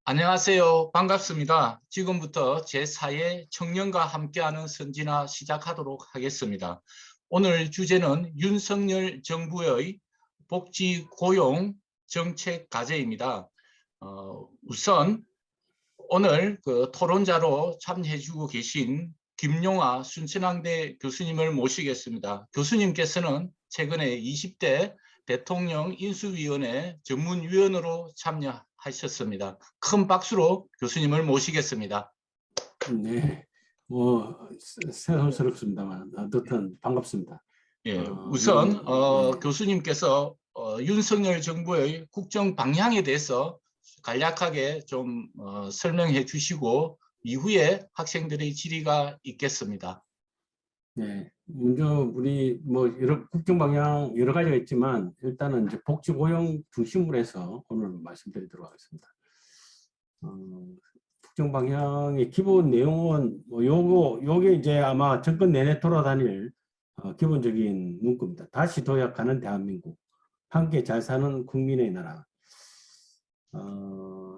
안녕하세요. 반갑습니다. 지금부터 제4회 청년과 함께하는 선진화 시작하도록 하겠습니다. 오늘 주제는 윤석열 정부의 복지 고용 정책 과제입니다. 우선 오늘 토론자로 참여해주고 계신 김용아 순천향대 교수님을 모시겠습니다. 교수님께서는 최근에 20대 대통령 인수위원회 전문위원으로 참여하셨습니다. 큰 박수로 교수님을 모시겠습니다. 네, 새삼스럽습니다만 어쨌든 반갑습니다. 예, 우선 네. 교수님께서 윤석열 정부의 국정 방향에 대해서 간략하게 좀 설명해 주시고 이후에 학생들의 질의가 있겠습니다. 네, 먼저 우리 여러 국정 방향 여러 가지가 있지만 일단은 이제 복지 고용 중심으로 해서 오늘 말씀드리도록 하겠습니다. 국정 방향의 기본 내용은 요게 이제 아마 정권 내내 돌아다닐 기본적인 문구입니다. 다시 도약하는 대한민국, 함께 잘 사는 국민의 나라.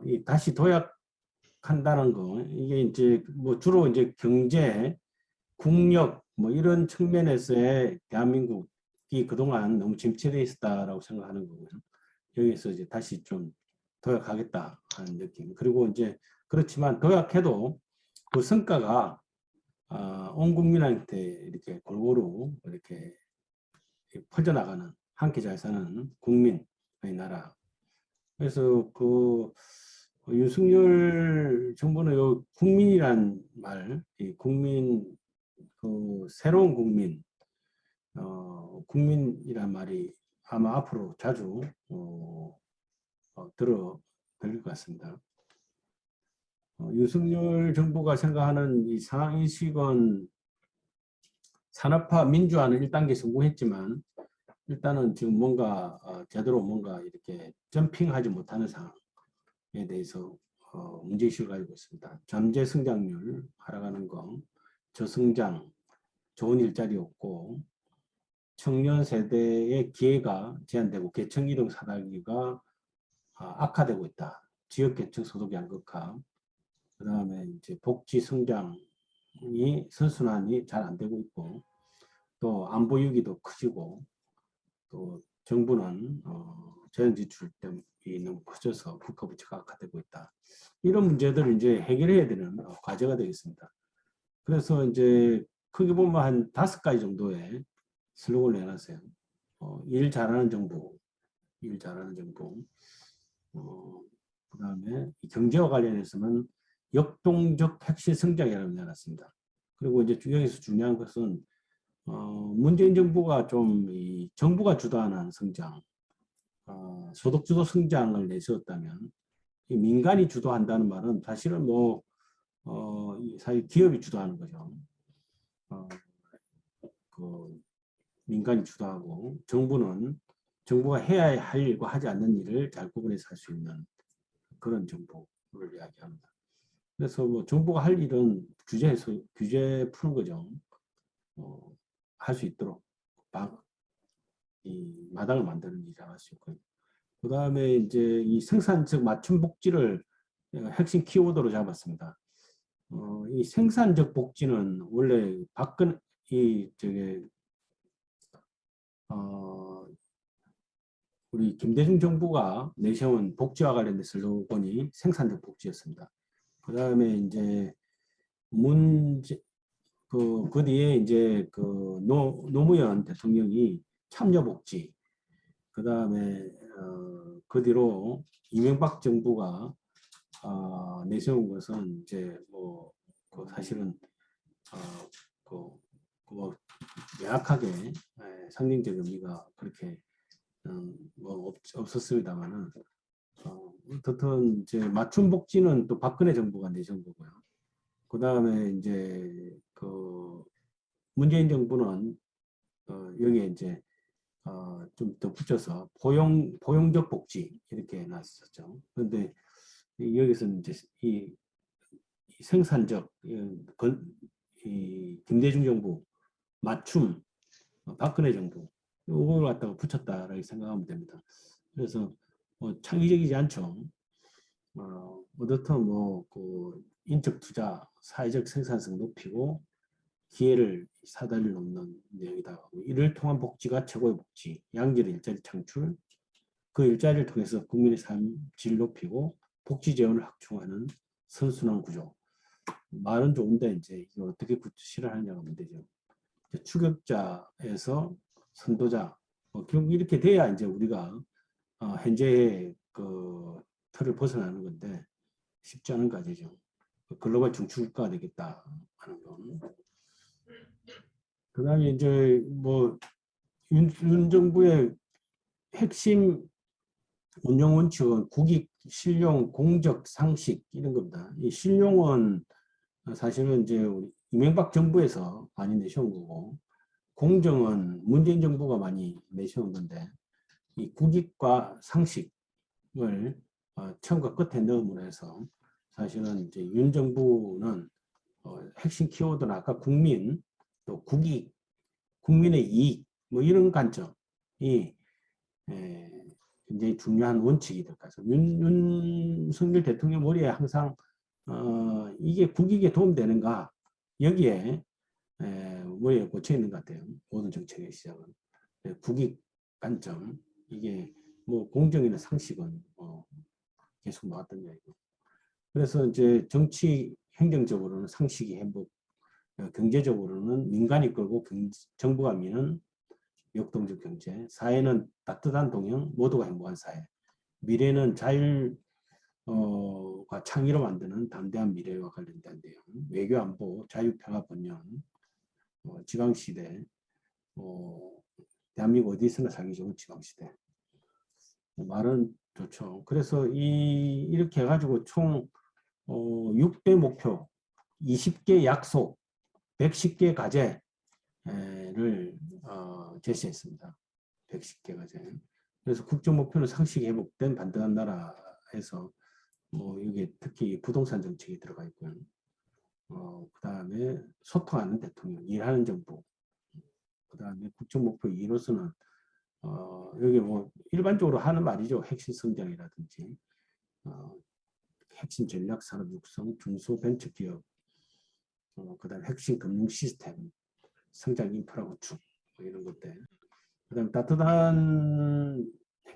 이 다시 도약한다는 거, 이게 이제 주로 이제 경제, 국력 이런 측면에서의 대한민국이 그동안 너무 침체되어 있었다라고 생각하는 거고요. 여기서 이제 다시 좀 도약하겠다 하는 느낌. 그리고 이제 그렇지만 도약해도 그 성과가 온 국민한테 이렇게 골고루 이렇게 퍼져나가는 함께 잘 사는 국민의 나라. 그래서 윤석열 정부는 요 국민이란 말, 이 국민 새로운 국민, 국민이란 말이 아마 앞으로 자주 들릴 것 같습니다. 윤석열 정부가 생각하는 이 상황인식은 산업화 민주화는 1단계 성공했지만 일단은 지금 뭔가 제대로 뭔가 이렇게 점핑하지 못하는 상황에 대해서 문제의식을 가지고 있습니다. 잠재 성장률 하락하는 거, 저성장, 좋은 일자리 없고 청년 세대의 기회가 제한되고 계층 이동 사다리가 악화되고 있다. 지역계층 소득 양극화, 그 다음에 이제 복지 성장이 선순환이 잘 안 되고 있고 또 안보 위기도 커지고 또 정부는 재정 지출 때문에 너무 커져서 국가 부채가 악화되고 있다. 이런 문제들을 이제 해결해야 되는 과제가 되겠습니다. 그래서 이제 크게 보면 한 5가지 정도의 슬로건을 내놨어요. 일 잘하는 정부, 일 잘하는 정부. 그 다음에 경제와 관련해서는 역동적 혁신 성장이라고 내놨습니다. 그리고 이제 여기서 중요한 것은 문재인 정부가 좀 정부가 주도하는 성장, 소득주도 성장을 내세웠다면 이 민간이 주도한다는 말은 사실은 사실 기업이 주도하는 거죠. 민간이 주도하고 정부가 해야 할 일과 하지 않는 일을 잘 구분해서 할 수 있는 그런 정부를 이야기합니다. 그래서 정부가 할 일은 규제 푸는 거죠. 할 수 있도록 이 마당을 만드는 일을 할 수 있고요. 그 다음에 이제 이 생산적 맞춤 복지를 핵심 키워드로 잡았습니다. 이 생산적 복지는 원래 우리 김대중 정부가 내세운 복지와 관련된 슬로건이 생산적 복지였습니다. 그 다음에 이제 그 뒤에 이제 노무현 대통령이 참여복지, 그 다음에 그 뒤로 이명박 정부가 내세운 것은 이제 사실은 명확하게 상징적 의미가 그렇게 없었습니다만은 어떻든 이제 맞춤 복지는 또 박근혜 정부가 내세운 거고요. 그 다음에 이제 문재인 정부는 여기에 이제 좀 더 붙여서 포용적 복지 이렇게 해놨었죠. 그런데 여기서는 이제 이 생산적 이 김대중 정부 맞춤 박근혜 정부 이걸 갖다가 붙였다라고 생각하면 됩니다. 그래서 창의적이지 않죠. 어떻든 뭐그 인적 투자, 사회적 생산성 높이고 기회를 사다리 놓는 내용이다. 이를 통한 복지가 최고의 복지, 양질 일자리 창출, 그 일자리를 통해서 국민의 삶 질 높이고 복지 재원을 확충하는 선순환 구조. 말은 좋은데 이제 이거 어떻게 실현하냐가 문제죠. 추격자에서 선도자, 결국 이렇게 돼야 이제 우리가 현재의 그 틀을 벗어나는 건데 쉽지 않은 과제죠. 글로벌 중추국가가 되겠다 하는 건. 그다음에 이제 뭐 윤 정부의 핵심 운영 원칙은 국익, 실용, 공적, 상식 이런 겁니다. 이 실용은 사실은 이제 우리 이명박 정부에서 많이 내세운 거고, 공정은 문재인 정부가 많이 내세운 건데, 이 국익과 상식을 처음과 끝에 넣음으로 해서 사실은 이제 윤 정부는 핵심 키워드는 아까 국민, 또 국익, 국민의 이익, 뭐 이런 관점이 굉장히 중요한 원칙이 될 것 같아요. 윤석열 대통령 머리에 항상 이게 국익에 도움되는가 여기에 머리에 꽂혀 있는 것 같아요. 모든 정책의 시작은 국익 관점, 이게 뭐 공정이나 상식은 계속 나왔던 얘기고, 그래서 이제 정치 행정적으로는 상식이 행복, 경제적으로는 민간이 끌고 정부가 미는 역동적 경제, 사회는 따뜻한 동행, 모두가 행복한 사회, 미래는 자율과 창의로 만드는 담대한 미래와 관련된 내용, 외교 안보, 자유 평화 번영, 지방시대, 대한민국 어디서나 살기 좋은 지방시대. 말은 좋죠. 그래서 이렇게 해가지고 총 6대 목표, 20개 약속, 110개 과제를 제시했습니다. 110개 과제. 그래서 국정 목표는 상식이 회복된 반듯한 나라에서 이게 특히 부동산 정책이 들어가 있고요. 그 다음에 소통하는 대통령, 일하는 정부. 그 다음에 국정 목표 2로서는 여기 뭐 일반적으로 하는 말이죠. 핵심 성장이라든지 핵심 전략 산업 육성, 중소벤처기업, 그다음 핵심 금융 시스템, 성장 인프라 구축 이런 것들. 그다음 따뜻한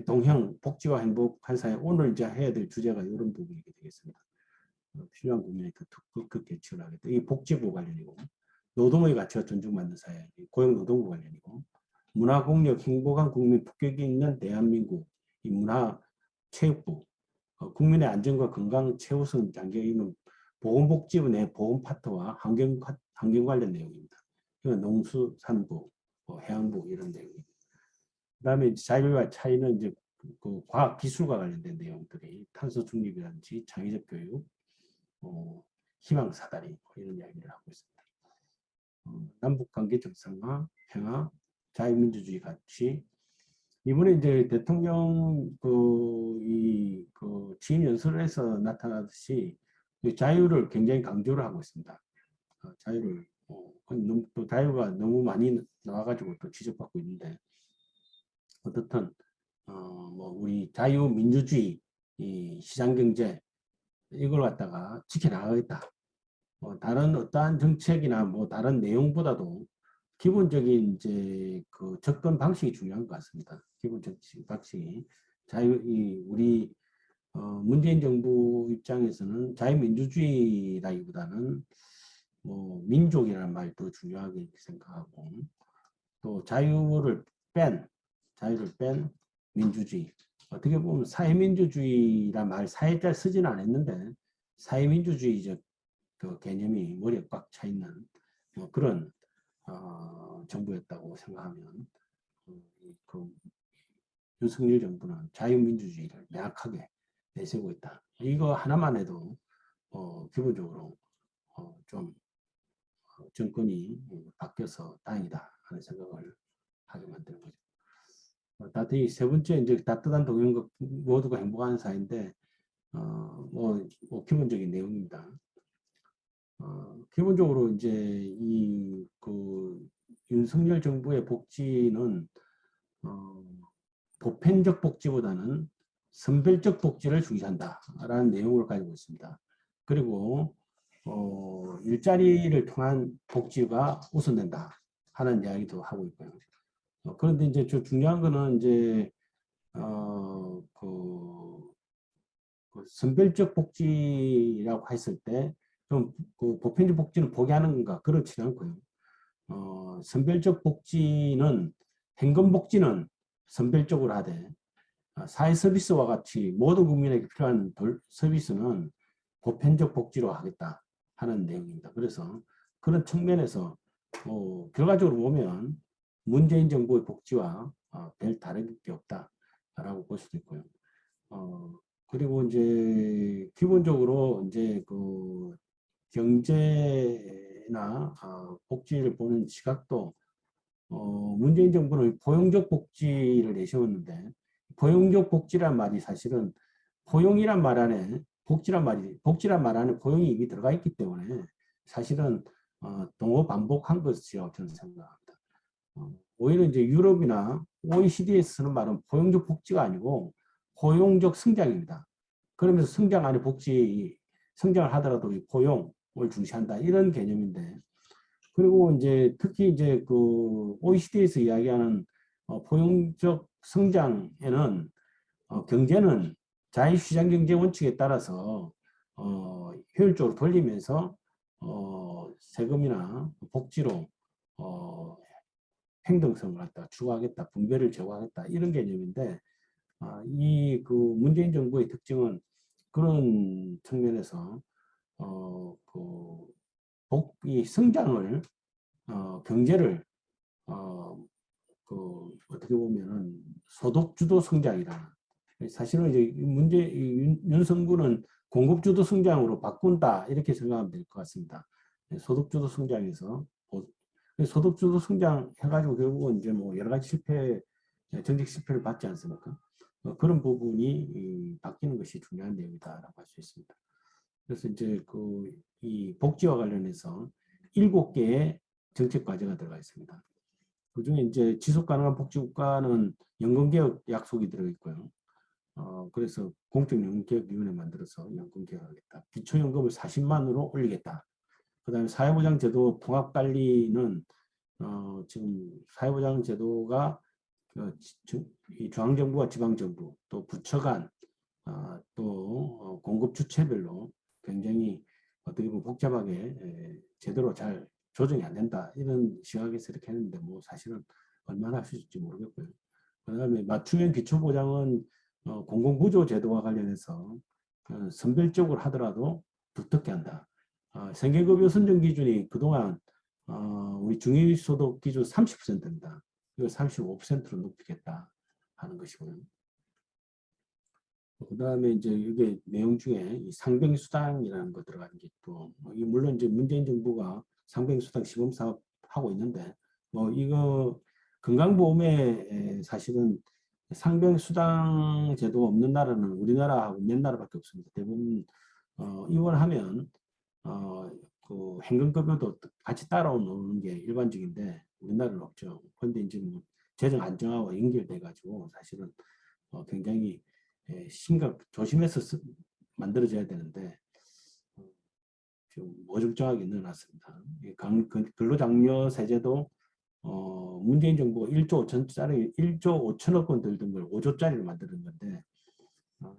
동형 복지와 행복한 사회, 오늘 이제 해야 될 주제가 이런 부분이 되겠습니다. 필요한 국민의 극극 개척을 하겠다. 이 복지부 관련이고, 노동의 가치가 존중받는 사회, 고용노동부 관련이고, 문화공력 행복한 국민 품격이 있는 대한민국, 이 문화체육부, 국민의 안전과 건강 최우선 장기이는 보건복지부 내 보건 파트와 환경 관련 내용입니다. 농수산부, 해양부 이런 내용입니다. 그다음에 자율과 차이는 이제 그 과학 기술과 관련된 내용들이 탄소 중립이라든지 창의적 교육, 희망 사다리 이런 이야기를 하고 있습니다. 남북 관계 정상화, 평화, 자유민주주의 가치. 이번에 이제 대통령 그 취임 연설에서 나타나듯이 자유를 굉장히 강조를 하고 있습니다. 자유를 또 자유가 너무 많이 나와가지고 또 지적받고 있는데, 어떻든 뭐 우리 자유민주주의, 이 시장경제 이걸 갖다가 지켜나가겠다. 다른 어떠한 정책이나 뭐 다른 내용보다도 기본적인 이제 그 접근 방식이 중요한 것 같습니다. 기본 정책 방식이 우리 문재인 정부 입장에서는 자유민주주의라기보다는 뭐 민족이라는 말이 더 중요하게 생각하고, 또 자유를 뺀 민주주의. 어떻게 보면 사회민주주의란 말 사회자 쓰지는 않았는데 사회민주주의적 그 개념이 머리에 꽉 차 있는 그런 정부였다고 생각하면, 그 윤석열 정부는 자유민주주의를 명확하게 내세우고 있다. 이거 하나만 해도 기본적으로 좀 정권이 바뀌어서 다행이다 하는 생각을 하게 만드는 거죠. 따뜻히 세 번째 이제 따뜻한 동행과 모두가 행복한 사회인데 뭐 기본적인 내용입니다. 기본적으로 이제 그 윤석열 정부의 복지는 보편적 복지보다는 선별적 복지를 중시한다라는 내용을 가지고 있습니다. 그리고 일자리를 통한 복지가 우선된다 하는 이야기도 하고 있고요. 그런데 이제 저 중요한 거는 이제 그 선별적 복지라고 했을 때 좀 그 보편적 복지는 포기하는 건가 그렇지는 않고요. 선별적 복지는 현금 복지는 선별적으로 하되 사회 서비스와 같이 모든 국민에게 필요한 서비스는 보편적 복지로 하겠다 하는 내용입니다. 그래서 그런 측면에서 결과적으로 보면 문재인 정부의 복지와 별 다를 게 없다라고 볼 수도 있고요. 그리고 이제 기본적으로 이제 그 경제나 복지를 보는 시각도 문재인 정부는 포용적 복지를 내세웠는데 포용적 복지란 말이 사실은 포용이란 말 안에 복지란 말 안에 포용이 이미 들어가 있기 때문에 사실은 동어 반복한 것이라고 저는 생각합니다. 오히려 이제 유럽이나 OECD에서 쓰는 말은 포용적 복지가 아니고 포용적 성장입니다. 그러면서 성장 안에 복지, 성장을 하더라도 포용을 중시한다 이런 개념인데, 그리고 이제 특히 이제 그 OECD에서 이야기하는 포용적 성장에는 경제는 자유시장 경제 원칙에 따라서 효율적으로 돌리면서 세금이나 복지로 행동성을 갖다 추구하겠다, 분배를 제고하겠다 이런 개념인데, 이 그 문재인 정부의 특징은 그런 측면에서 이 성장을 경제를 어떻게 보면은 소득주도 성장이라, 사실은 이제 윤석열은 공급주도 성장으로 바꾼다 이렇게 생각하면 될 것 같습니다. 소득주도 성장에서 소득주도 성장 해가지고 결국은 이제 뭐 여러 가지 정책 실패를 받지 않습니까? 그런 부분이 바뀌는 것이 중요한 내용이다라고 할 수 있습니다. 그래서 이제 이 복지와 관련해서 7개의 정책 과제가 들어가 있습니다. 그 중에 이제 지속 가능한 복지국가는 연금개혁 약속이 들어있고요. 그래서 공적연금개혁위원회 만들어서 연금개혁하겠다. 기초연금을 40만으로 올리겠다. 그 다음에 사회보장제도 통합관리는 지금 사회보장제도가 이 중앙정부와 지방정부 또 부처 간 또 공급 주체별로 굉장히 어떻게 보면 복잡하게 제대로 잘 조정이 안 된다 이런 시각에서 이렇게 했는데 뭐 사실은 얼마나 할 수 있을지 모르겠고요. 그 다음에 맞춤형 기초보장은 공공구조 제도와 관련해서 선별적으로 하더라도 두텁게 한다. 생계급여 선정 기준이 그동안 우리 중위소득 기준 30%입니다. 이걸 35%로 높이겠다 하는 것이고요. 그 다음에 이제 이게 내용 중에 이 상병수당이라는 거 들어가는 게 또, 물론 이제 문재인 정부가 상병수당 시범사업 하고 있는데, 이거 건강보험에 사실은 상병수당 제도가 없는 나라는 우리나라하고 몇 나라밖에 없습니다. 대부분 입원하면 그 현금급여도 같이 따라오는 게 일반적인데 우리나라는 없죠. 그런데 이제 뭐 재정 안정화와 연결돼 가지고 사실은 굉장히 조심해서 만들어져야 되는데 좀 어중쩡하게 늘어났습니다. 근로장려세제도 문재인 정부가 1조 5천짜리 1조 5천억 원 들던 걸 5조짜리로 만드는 건데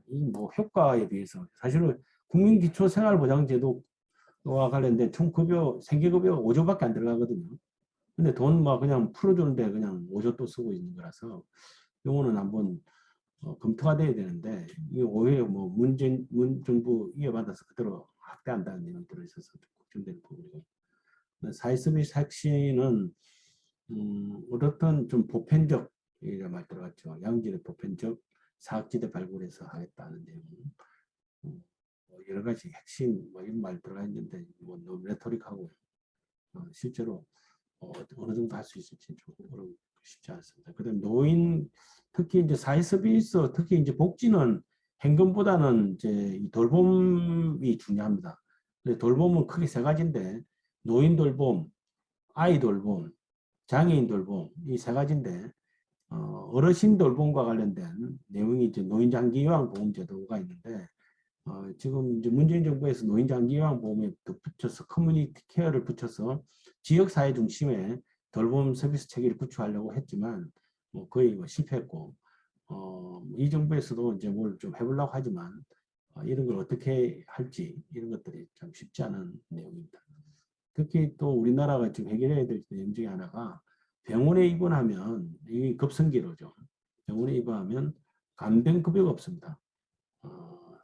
이 뭐 효과에 비해서 사실은 국민기초생활보장제도와 관련된 총 급여 생계급여가 5조밖에 안 들어가거든요. 근데 돈 막 그냥 풀어주는데 그냥 5조 또 쓰고 있는 거라서 이거는 한번 검토가 돼야 되는데 이게 오히려 뭐 문 정부 이어받아서 그대로 확대한다는 내용이 들어있어서 걱정되는 부분이고, 사회서비스 혁신은 어떻든 좀 보편적이라 말 들어갔죠. 양질의 보편적 사학지대 발굴해서 하겠다는 내용. 여러 가지 핵심 이런 말 들어가 있는데 뭐 너무 레토릭하고 실제로 어느 정도 할 수 있을지 좀 쉽지 않습니다. 그다음 노인 특히 이제 사회 서비스 특히 이제 복지는 현금보다는 이제 이 돌봄이 중요합니다. 돌봄은 크게 세 가지인데 노인 돌봄, 아이 돌봄, 장애인 돌봄 이 세 가지인데 어르신 돌봄과 관련된 있는 내용이 이제 노인장기요양보험 제도가 있는데 지금 이제 문재인 정부에서 노인장기요양보험에 더 붙여서 커뮤니티 케어를 붙여서 지역사회 중심의 돌봄 서비스 체계를 구축하려고 했지만 거의 실패했고 이 정부에서도 이제 뭘 좀 해보려고 하지만 이런 걸 어떻게 할지 이런 것들이 참 쉽지 않은 내용입니다. 특히 또 우리나라가 지금 해결해야 될 내용 중에 하나가 병원에 입원하면 이 급성기로죠. 병원에 입원하면 간병급여가 없습니다.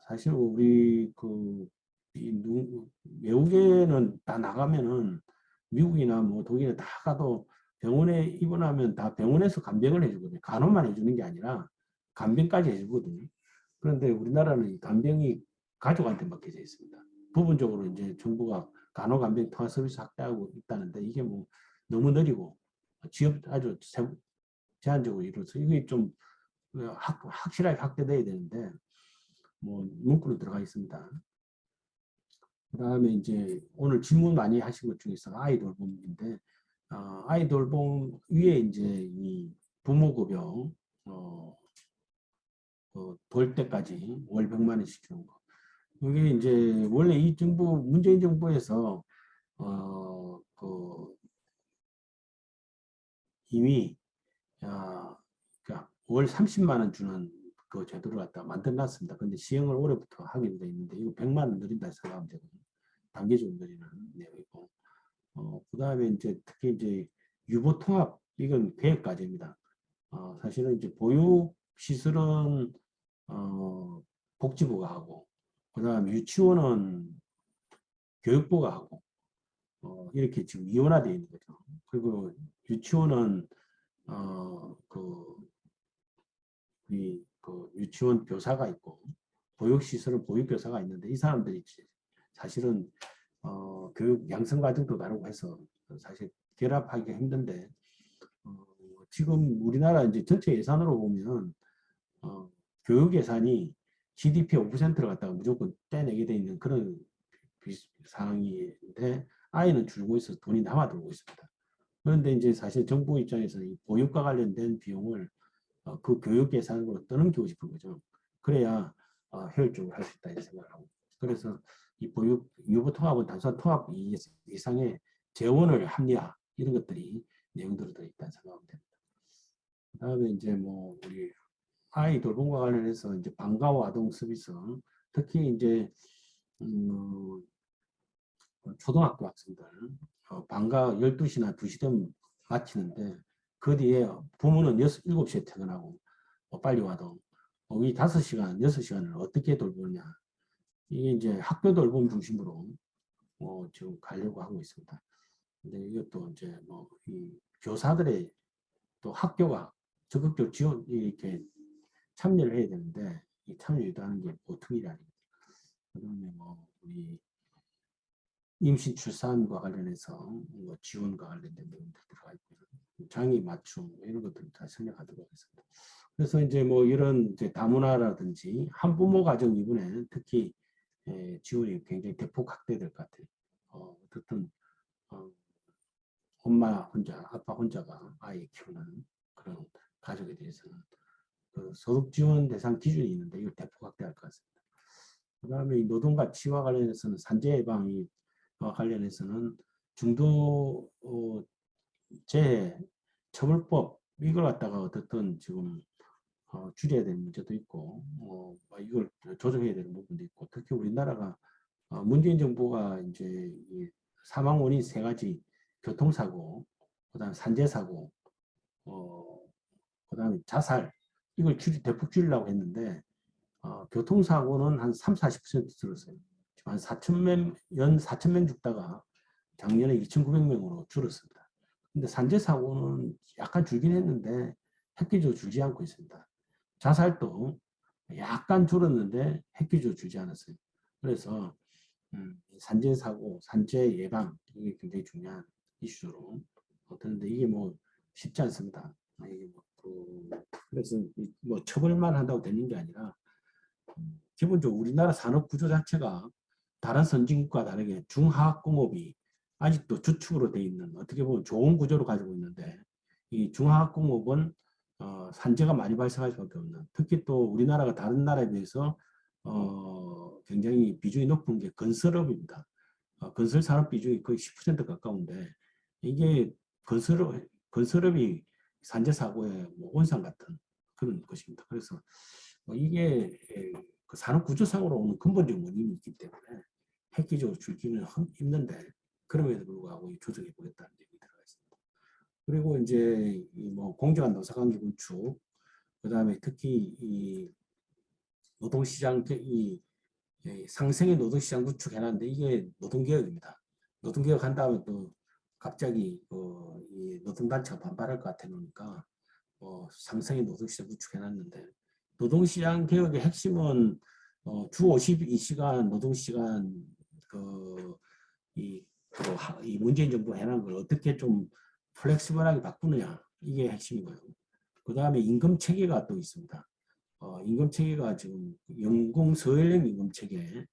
사실 우리 외국에는 다 나가면은 미국이나 뭐 독일에 다 가도 병원에 입원하면 다 병원에서 간병을 해주거든요. 간호만 해주는 게 아니라 간병까지 해주거든요. 그런데 우리나라는 이 간병이 가족한테 맡겨져 있습니다. 부분적으로 이제 정부가 간호간병 통합 서비스 확대하고 있다는데 이게 뭐 너무 느리고 지역 아주 제한적으로 이루어서 이게 좀 확실하게 확대돼야 되는데 뭐 문구로 들어가 있습니다. 그 다음에 이제 오늘 질문 많이 하신 것 중에서 아이돌봄인데 아이돌봄 위에 이제 이 부모급여 돌 때까지 월 100만 원씩 주는 거. 이게 이제 원래 이 정부 문재인 정부에서 이미 그러니까 월 30만 원 주는 그 제도를 갖다 만들어놨습니다. 근데 시행을 올해부터 하게 돼 있는데 이거 100만 원 늘린다 생각하면 되거든요. 단계적으로 늘리는 내용이고 그 다음에 이제 특히 이제 유보 통합 이건 계획 과제입니다. 사실은 이제 보육 시설은 복지부가 하고 그 다음 유치원은 교육부가 하고 이렇게 지금 이원화되어 있는 거죠. 그리고 유치원은 그 유치원 교사가 있고 보육시설은 보육교사가 있는데 이 사람들이 사실은 교육 양성과정도 다르고 해서 사실 결합하기가 힘든데 지금 우리나라 이제 전체 예산으로 보면 교육 예산이 GDP 5%를 갖다가 무조건 떼내게 돼 있는 그런 상황인데 아이는 줄고 있어서 돈이 남아들고 있습니다. 그런데 이제 사실 정부 입장에서 이 보육과 관련된 비용을 그 교육 예산으로 떠넘기고 싶은 거죠. 그래야 효율적으로 할 수 있다 이 생각을 하고. 그래서 이 보육 유보 통합은 단순한 통합 이상의 재원을 합리화 이런 것들이 내용들이 들어 있다는 생각하면 됩니다. 그다음에 이제 뭐 우리 아이 돌봄과 관련해서 이제 방과후 아동 서비스 특히 이제 초등학교 학생들 방과 12시나 2시 되면 마치는데 그 뒤에 부모는 7시에 퇴근하고 빨리 와도 이 5시간, 6시간을 어떻게 돌보느냐 이게 이제 학교 돌봄 중심으로 지금 가려고 하고 있습니다. 근데 이것도 이제 뭐 이 교사들의 또 학교가 적극적으로 지원 이렇게 참여를 해야 되는데 이 참여 유도하는 게 보통 일이 아닙니다. 그다음에 뭐 우리 임신 출산과 관련해서 뭐 지원과 관련된 내용들 들어가 있고요. 장애 맞춤 이런 것들을 다 생략하도록 하겠습니다. 그래서 이제 뭐 이런 이제 다문화라든지 한부모 가정 이번에 특히 지원이 굉장히 대폭 확대될 것 같아요. 어쨌든 엄마 혼자, 아빠 혼자가 아이 키우는 그런 가족에 대해서는 그 소득 지원 대상 기준이 있는데 이걸 대폭 확대할 것 같습니다. 그다음에 노동 가치와 관련해서는 산재 예방이 관련해서는 중도 재해 처벌법 이걸 갖다가 어떻든 지금 줄여야 되는 문제도 있고 이걸 조정해야 되는 부분도 있고 특히 우리나라가 문재인 정부가 이제 이 사망 원인 3가지 교통사고 그다음 산재사고 그다음에 자살 이걸 대폭 줄이려고 했는데 교통사고는 한 30-40% 줄었어요. 지금 한 4,000명 죽다가 작년에 2,900명으로 줄었습니다. 근데 산재사고는 약간 줄긴 했는데 획기적으로 줄지 않고 있습니다. 자살도 약간 줄었는데 획기적으로 줄지 않았어요. 그래서 산재사고, 산재 예방 이게 굉장히 중요한 이슈로 그런데 이게 뭐 쉽지 않습니다. 이게 그래서 뭐 처벌만 한다고 되는 게 아니라 기본적으로 우리나라 산업 구조 자체가 다른 선진국과 다르게 중화학공업이 아직도 주축으로 돼 있는 어떻게 보면 좋은 구조를 가지고 있는데 이 중화학공업은 산재가 많이 발생할 수밖에 없는, 특히 또 우리나라가 다른 나라에 비해서 굉장히 비중이 높은 게 건설업입니다. 건설 산업 비중이 거의 10% 가까운데 이게 건설업이 산재 사고의 뭐 원상 같은 그런 것입니다. 그래서 이게 그 산업 구조상으로 오는 근본적 원인이 있기 때문에 획기적으로 줄기는 힘든데 그럼에도 불구하고 조정해 보겠다는 얘기 들어가 있습니다. 그리고 이제 뭐 공정한 노사관계 구축, 그다음에 특히 이 노동시장 상생의 노동시장 구축해놨는데 이게 노동개혁입니다. 노동개혁 한 다음에 또 갑자기 이 노동단체가 반발할 것 같아 놓으니까 상생의 노동시장 구축해놨는데, 노동시장 개혁의 핵심은 주 52시간 노동시간 이 문재인 정부가 해놓은 걸 어떻게 좀 플렉시블하게 바꾸느냐, 이게 핵심이고요. 그 다음에 임금 체계가 또 있습니다. 임금 체계가 지금 연공 서열형 임금 체계를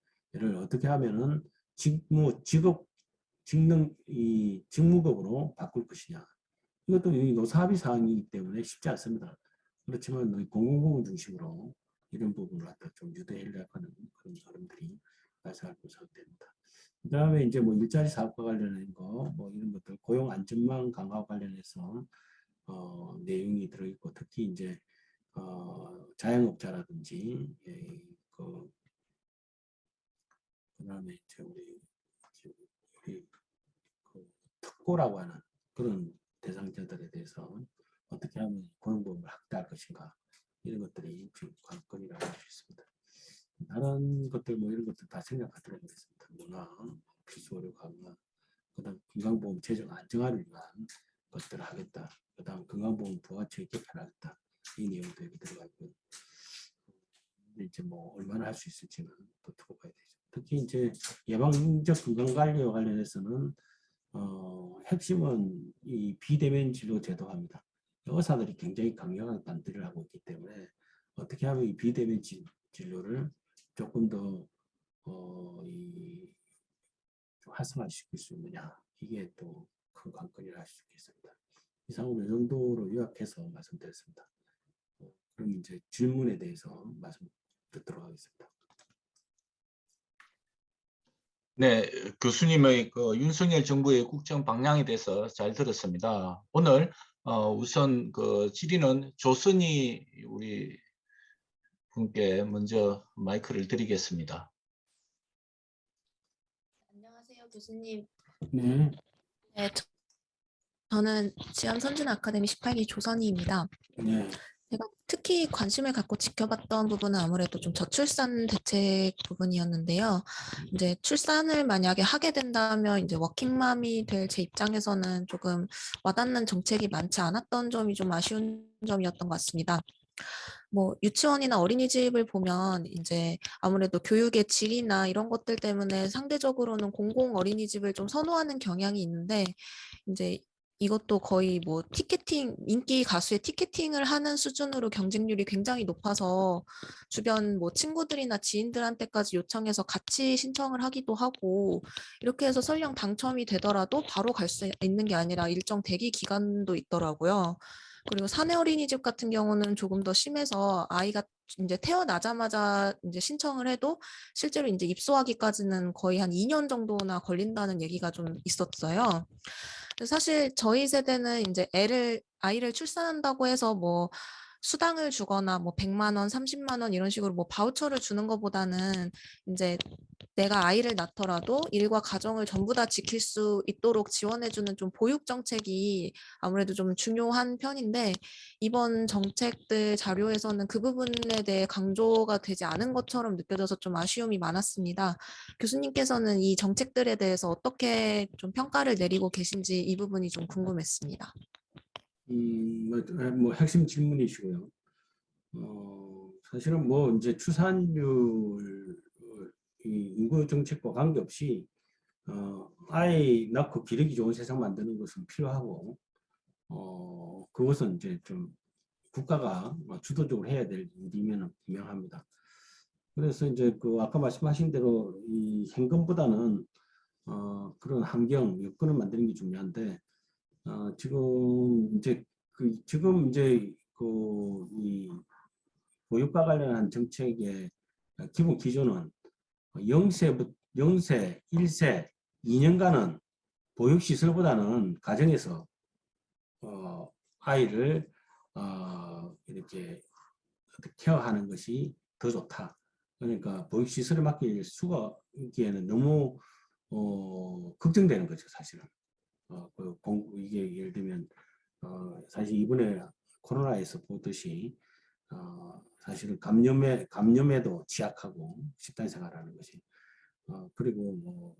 어떻게 하면은 직무급으로 바꿀 것이냐. 이것도 노사합의 사항이기 때문에 쉽지 않습니다. 그렇지만 공공부문 중심으로 이런 부분을 갖다 좀 유도하려고 하는 그런 흐름들이 발생할 것으로 생각됩니다. 그 다음에 이제 뭐 일자리 사업과 관련된 거, 뭐 이런 것들, 고용 안전망 강화 관련해서 내용이 들어있고, 특히 이제 자영업자라든지 그다음에 이제 우리 그 특고라고 하는 그런 대상자들에 대해서 어떻게 하면 고용보험을 확대할 것인가, 이런 것들이 지금 관건이라고 할 수 있습니다. 다른 것들 뭐 이런 것들 다 생각하도록 하겠습니다. 문화, 필수 의료 강화, 그다음 건강보험 재정 안정화를 위한 것들을 하겠다. 그다음 건강보험 부가치의 개편하겠다. 이 내용도 여기 들어가 있고요. 이제 뭐 얼마나 할 수 있을지는 또 두고 봐야 되죠. 특히 이제 예방적 건강관리와 관련해서는 핵심은 이 비대면 진료 제도화입니다. 의사들이 굉장히 강력한 반대를 하고 있기 때문에 어떻게 하면 이 비대면 진료를 조금 더 활성화시킬 수 있느냐, 이게 또 큰 관건이라 할 수 있겠습니다. 이상으로 이 정도로 요약해서 말씀드렸습니다. 그럼 이제 질문에 대해서 말씀 듣도록 하겠습니다. 네, 교수님의 그 윤석열 정부의 국정 방향에 대해서 잘 들었습니다. 오늘 우선 그 질의는 조선희 우리 분께 먼저 마이크를 드리겠습니다. 안녕하세요, 교수님. 네. 네, 저는 지암선진 아카데미 18기 조선희입니다. 네. 제가 특히 관심을 갖고 지켜봤던 부분은 아무래도 좀 저출산 대책 부분이었는데요. 이제 출산을 만약에 하게 된다면 이제 워킹맘이 될 제 입장에서는 조금 와닿는 정책이 많지 않았던 점이 좀 아쉬운 점이었던 것 같습니다. 뭐 유치원이나 어린이집을 보면 이제 아무래도 교육의 질이나 이런 것들 때문에 상대적으로는 공공 어린이집을 좀 선호하는 경향이 있는데, 이제 이것도 거의 뭐 티켓팅, 인기 가수의 티켓팅을 하는 수준으로 경쟁률이 굉장히 높아서 주변 뭐 친구들이나 지인들한테까지 요청해서 같이 신청을 하기도 하고, 이렇게 해서 설령 당첨이 되더라도 바로 갈 수 있는 게 아니라 일정 대기 기간도 있더라고요. 그리고 사내 어린이집 같은 경우는 조금 더 심해서 아이가 이제 태어나자마자 이제 신청을 해도 실제로 이제 입소하기까지는 거의 한 2년 정도나 걸린다는 얘기가 좀 있었어요. 사실 저희 세대는 이제 아이를 출산한다고 해서 뭐 수당을 주거나 뭐 100만 원, 30만 원 이런 식으로 뭐 바우처를 주는 것보다는 이제 내가 아이를 낳더라도 일과 가정을 전부 다 지킬 수 있도록 지원해주는 좀 보육 정책이 아무래도 좀 중요한 편인데, 이번 정책들 자료에서는 그 부분에 대해 강조가 되지 않은 것처럼 느껴져서 좀 아쉬움이 많았습니다. 교수님께서는 이 정책들에 대해서 어떻게 좀 평가를 내리고 계신지 이 부분이 좀 궁금했습니다. 뭐 핵심 질문이시고요. 사실은 뭐 이제 출산율 이 인구 정책과 관계없이 아이 낳고 기르기 좋은 세상 만드는 것은 필요하고, 그것은 이제 좀 국가가 주도적으로 해야 될 일이면 분명합니다. 그래서 이제 그 아까 말씀하신 대로 이 현금보다는 그런 환경, 여건을 만드는 게 중요한데, 지금 이제 이 보육과 관련한 정책의 기본 기준은 0세, 1세, 2년간은 보육시설보다는 가정에서 아이를 이렇게 케어하는 것이 더 좋다. 그러니까 보육시설에 맡길 수가 있기에는 너무 걱정되는 거죠, 사실은. 이게 예를 들면 사실 이번에 코로나에서 보듯이 사실은 감염에도 취약하고 집단 생활하는 것이 그리고 뭐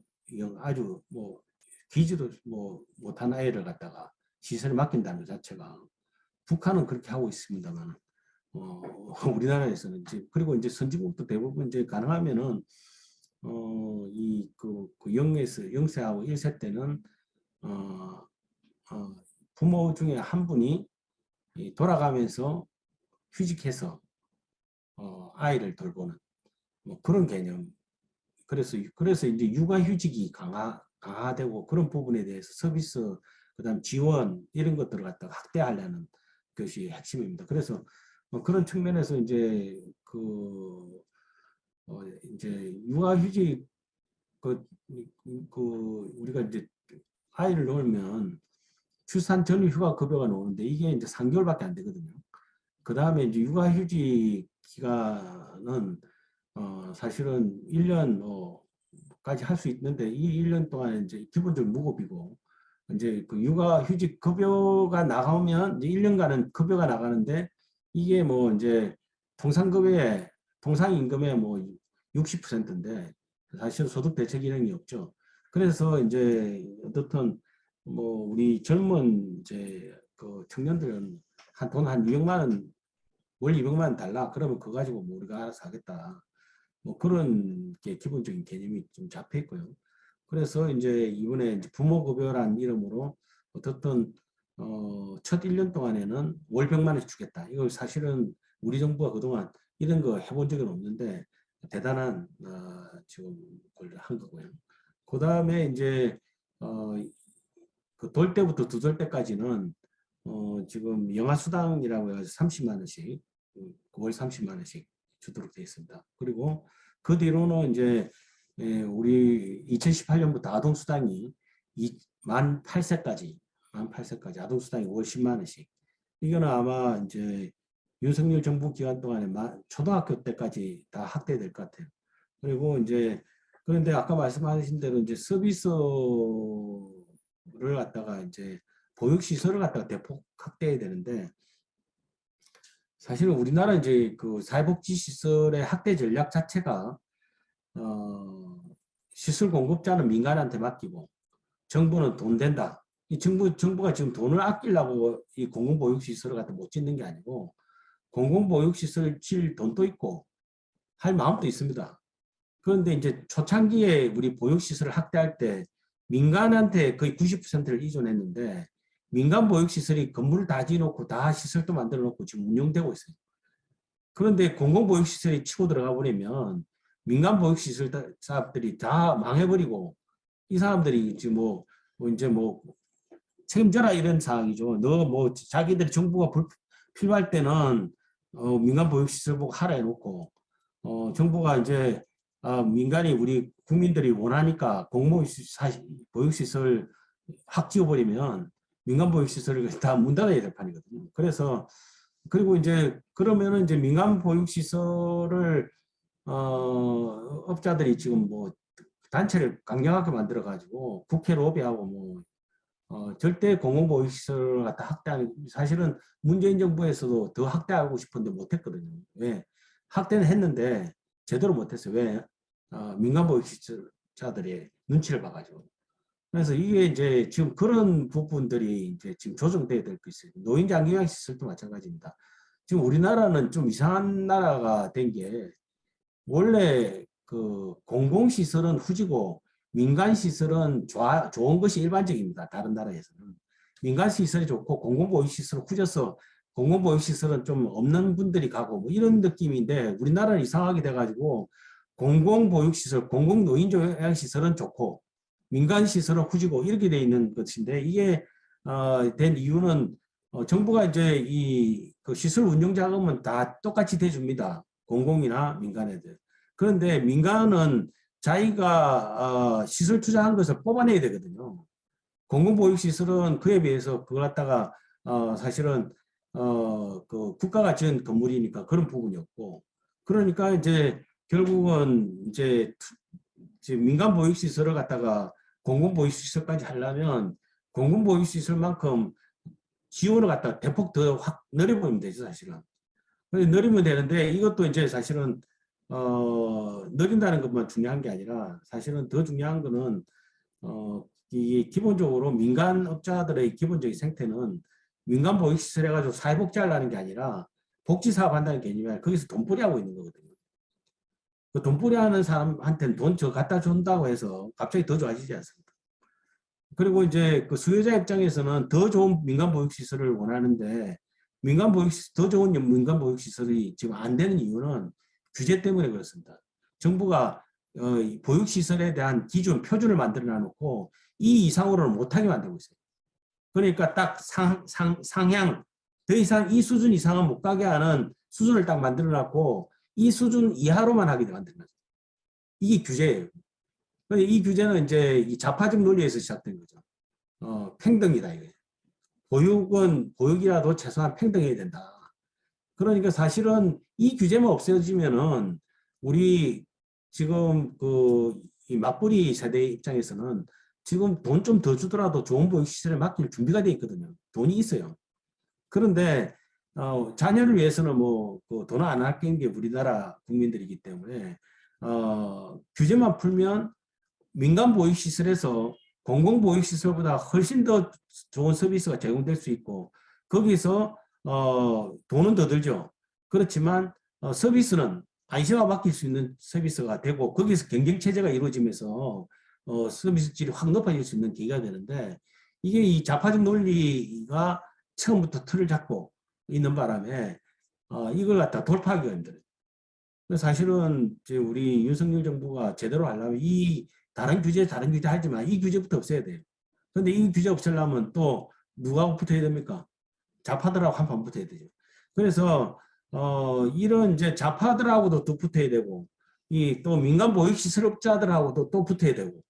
아주 뭐 기지도 뭐 못한 아이를 갖다가 시설에 맡긴다는 것 자체가 북한은 그렇게 하고 있습니다만 우리나라에서는 이제 그리고 이제 선진국도 대부분 이제 가능하면은 그 0세하고 1세 때는 부모 중에 한 분이 돌아가면서 휴직해서 아이를 돌보는 뭐 그런 개념. 그래서 이제 육아휴직이 강화되고 그런 부분에 대해서 서비스, 그다음 지원 이런 것들을 갖다가 확대하려는 것이 핵심입니다. 그래서 그런 측면에서 이제 이제 육아휴직 우리가 이제 아이를 낳으면 출산 전후 휴가 급여가 나오는데 이게 이제 3개월밖에 안 되거든요. 그 다음에 이제 육아휴직 기간은 사실은 1년까지 할 수 있는데 이 1년 동안 이제 기본적으로 무급이고 이제 그 육아휴직 급여가 나가면 이제 1년간은 급여가 나가는데 이게 뭐 이제 통상임금의 뭐 60%인데 사실 소득 대책 이론이 없죠. 그래서 이제 어떻든 뭐 우리 젊은 이제 그 청년들은 돈 한 200만 원, 월 200만 원 달라. 그러면 그거 가지고 뭐 우리가 알아서 하겠다. 뭐 그런 게 기본적인 개념이 좀 잡혀 있고요. 그래서 이제 이번에 이제 부모급여란 이름으로 어떻든 첫 1년 동안에는 월 100만 원씩 주겠다. 이걸 사실은 우리 정부가 그동안 이런 거 해본 적은 없는데 대단한 지금 그걸 한 거고요. 그 다음에 이제 그 돌 때부터 두 돌 때까지는 지금 영아수당이라고 해서 30만 원씩 월 30만 원씩 주도록 되어 있습니다. 그리고 그 뒤로는 이제 우리 2018년부터 아동수당이 만 8세까지 아동수당이 월 10만 원씩 이거는 아마 이제 윤석열 정부 기간 동안에 초등학교 때까지 다 확대될 것 같아요. 그리고 이제 그런데 아까 말씀하신 대로 이제 서비스를 갖다가 이제 보육시설을 갖다가 대폭 확대해야 되는데 사실은 우리나라 이제 그 사회복지시설의 확대 전략 자체가 시설 공급자는 민간한테 맡기고 정부는 돈 된다. 이 정부가 지금 돈을 아끼려고 이 공공보육시설을 갖다 못 짓는 게 아니고 공공보육시설을 질 돈도 있고 할 마음도 있습니다. 그런데 이제 초창기에 우리 보육시설을 확대할 때 민간한테 거의 90%를 이전했는데 민간 보육시설이 건물을 다 지어놓고 다 시설도 만들어 놓고 지금 운영되고 있어요. 그런데 공공보육시설이 치고 들어가 버리면 민간 보육시설 사업들이 다 망해버리고 이 사람들이 지금 이제 책임져라 이런 상황이죠. 너 뭐 자기들이 정부가 필요할 때는 민간 보육시설 보고 하라 해놓고 정부가 이제 민간이 우리 국민들이 원하니까 공공보육시설 확 지어버리면 민간 보육시설을 다 문 닫아야 될 판이거든요. 그래서 그리고 이제 그러면은 이제 민간 보육시설을 업자들이 지금 뭐 단체를 강력하게 만들어 가지고 국회 로비하고 절대 공공보육시설을 갖다 확대하는 사실은 문재인 정부에서도 더 확대하고 싶은데 못했거든요. 왜? 확대는 했는데 제대로 못했어요. 왜? 민간 보육시설자들의 눈치를 봐가지고. 그래서 이게 이제 지금 그런 부분들이 이제 지금 조정돼야 될 거 있어요. 노인 장기요양시설도 마찬가지입니다. 지금 우리나라는 좀 이상한 나라가 된 게 원래 그 공공시설은 후지고 민간시설은 좋은 것이 일반적입니다. 다른 나라에서는. 민간시설이 좋고 공공보육시설은 후져서 공공보육시설은 좀 없는 분들이 가고 뭐 이런 느낌인데 우리나라는 이상하게 돼가지고 공공보육시설, 공공노인요양시설은 좋고 민간시설은 후지고 이렇게 돼 있는 것인데 이게 된 이유는 정부가 이제 그 시설 운영 자금은 다 똑같이 대줍니다. 공공이나 민간애들. 그런데 민간은 자기가 시설 투자한 것을 뽑아내야 되거든요. 공공보육시설은 그에 비해서 그걸 갖다가 사실은 그 국가가 지은 건물이니까 그런 부분이 없고, 그러니까 이제 결국은 이제 민간보육시설을 갖다가 공공보육시설까지 하려면 공공보육시설만큼 지원을 갖다가 대폭 더 확 늘려보면 되죠, 사실은. 늘리면 되는데 이것도 이제 사실은 늘린다는 것만 중요한 게 아니라 사실은 더 중요한 거는 이 기본적으로 민간업자들의 기본적인 생태는 민간 보육시설 해가지고 사회복지하려는 게 아니라 복지사업 한다는 개념이 아니라 거기서 돈벌이 하고 있는 거거든요. 그 돈벌이 하는 사람한테는 돈 저 갖다 준다고 해서 갑자기 더 좋아지지 않습니다. 그리고 이제 그 수요자 입장에서는 더 좋은 민간 보육시설을 원하는데 더 좋은 민간 보육시설이 지금 안 되는 이유는 규제 때문에 그렇습니다. 정부가 보육시설에 대한 기준, 표준을 만들어 놔놓고 이 이상으로는 못하게 만들고 있어요. 그러니까 딱 상향, 더 이상 이 수준 이상은 못 가게 하는 수준을 딱 만들어 놨고 이 수준 이하로만 하게 만들어 놨어요. 이게 규제예요. 이 규제는 이제 이 좌파적 논리에서 시작된 거죠. 평등이다 이거예요. 보육이라도 최소한 평등해야 된다. 그러니까 사실은 이 규제만 없어지면은 우리 지금 이 맞벌이 세대 입장에서는 지금 돈 좀 더 주더라도 좋은 보육시설에 맡길 준비가 돼 있거든요. 돈이 있어요. 그런데 자녀를 위해서는 뭐 돈을 안 아끼는 게 우리나라 국민들이기 때문에 규제만 풀면 민간 보육시설에서 공공보육시설보다 훨씬 더 좋은 서비스가 제공될 수 있고 거기서 돈은 더 들죠. 그렇지만 서비스는 안심하고 맡길 수 있는 서비스가 되고 거기서 경쟁체제가 이루어지면서 서비스 질이 확 높아질 수 있는 계기가 되는데 이게 이 좌파적 논리가 처음부터 틀을 잡고 있는 바람에 이걸 갖다 돌파하기가 힘들어요. 사실은 이제 우리 윤석열 정부가 제대로 하려면 이 다른 규제 하지만 이 규제부터 없애야 돼요. 그런데 이 규제 없애려면 또 누구하고 붙어야 됩니까? 좌파들하고 한판 붙어야 되죠. 그래서 이런 이제 좌파들하고도 또 붙어야 되고 이 또 민간 보육시설업자들하고도 또 붙어야 되고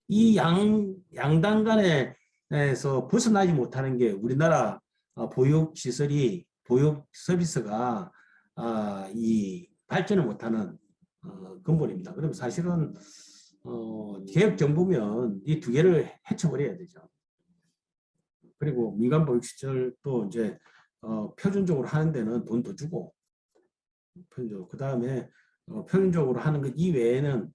이 양당 간에서 벗어나지 못하는 게 우리나라 보육 서비스가 이 발전을 못하는 근본입니다. 그럼 사실은 개혁 정부면 이 두 개를 해쳐버려야 되죠. 그리고 민간 보육시설도 이제 표준적으로 하는 데는 돈 더 주고 그 다음에 표준적으로 하는 것 이외에는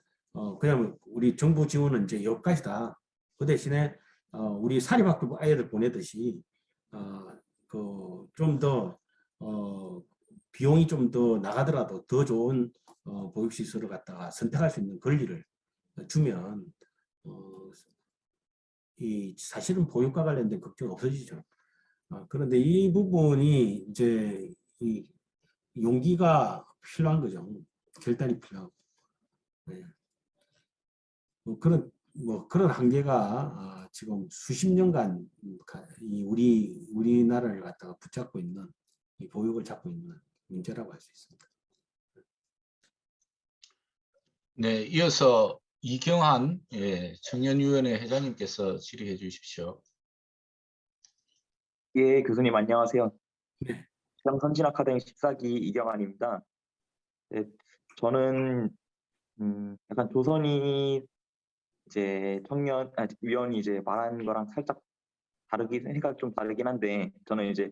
그냥 우리 정부 지원은 이제 여기까지다. 그 대신에 우리 사립학교 아이들 보내듯이 좀 더 비용이 좀 더 나가더라도 더 좋은 보육시설을 갖다가 선택할 수 있는 권리를 주면 이 사실은 보육과 관련된 걱정 없어지죠. 그런데 이 부분이 이제 이 용기가 필요한 거죠. 결단이 필요하고. 네. 그런 한계가 지금 수십 년간 이 우리나라를 갖다가 붙잡고 있는 이 보육을 잡고 있는 문제라고 할 수 있습니다. 네, 이어서 이경한 청년위원회 회장님께서 질의해 주십시오. 예, 교수님 안녕하세요. 네. 선진아카데미 14기 이경환입니다. 네, 저는 약간 조선이 이제 위원이 이제 말한 거랑 살짝 해가 좀 다르긴 한데 저는 이제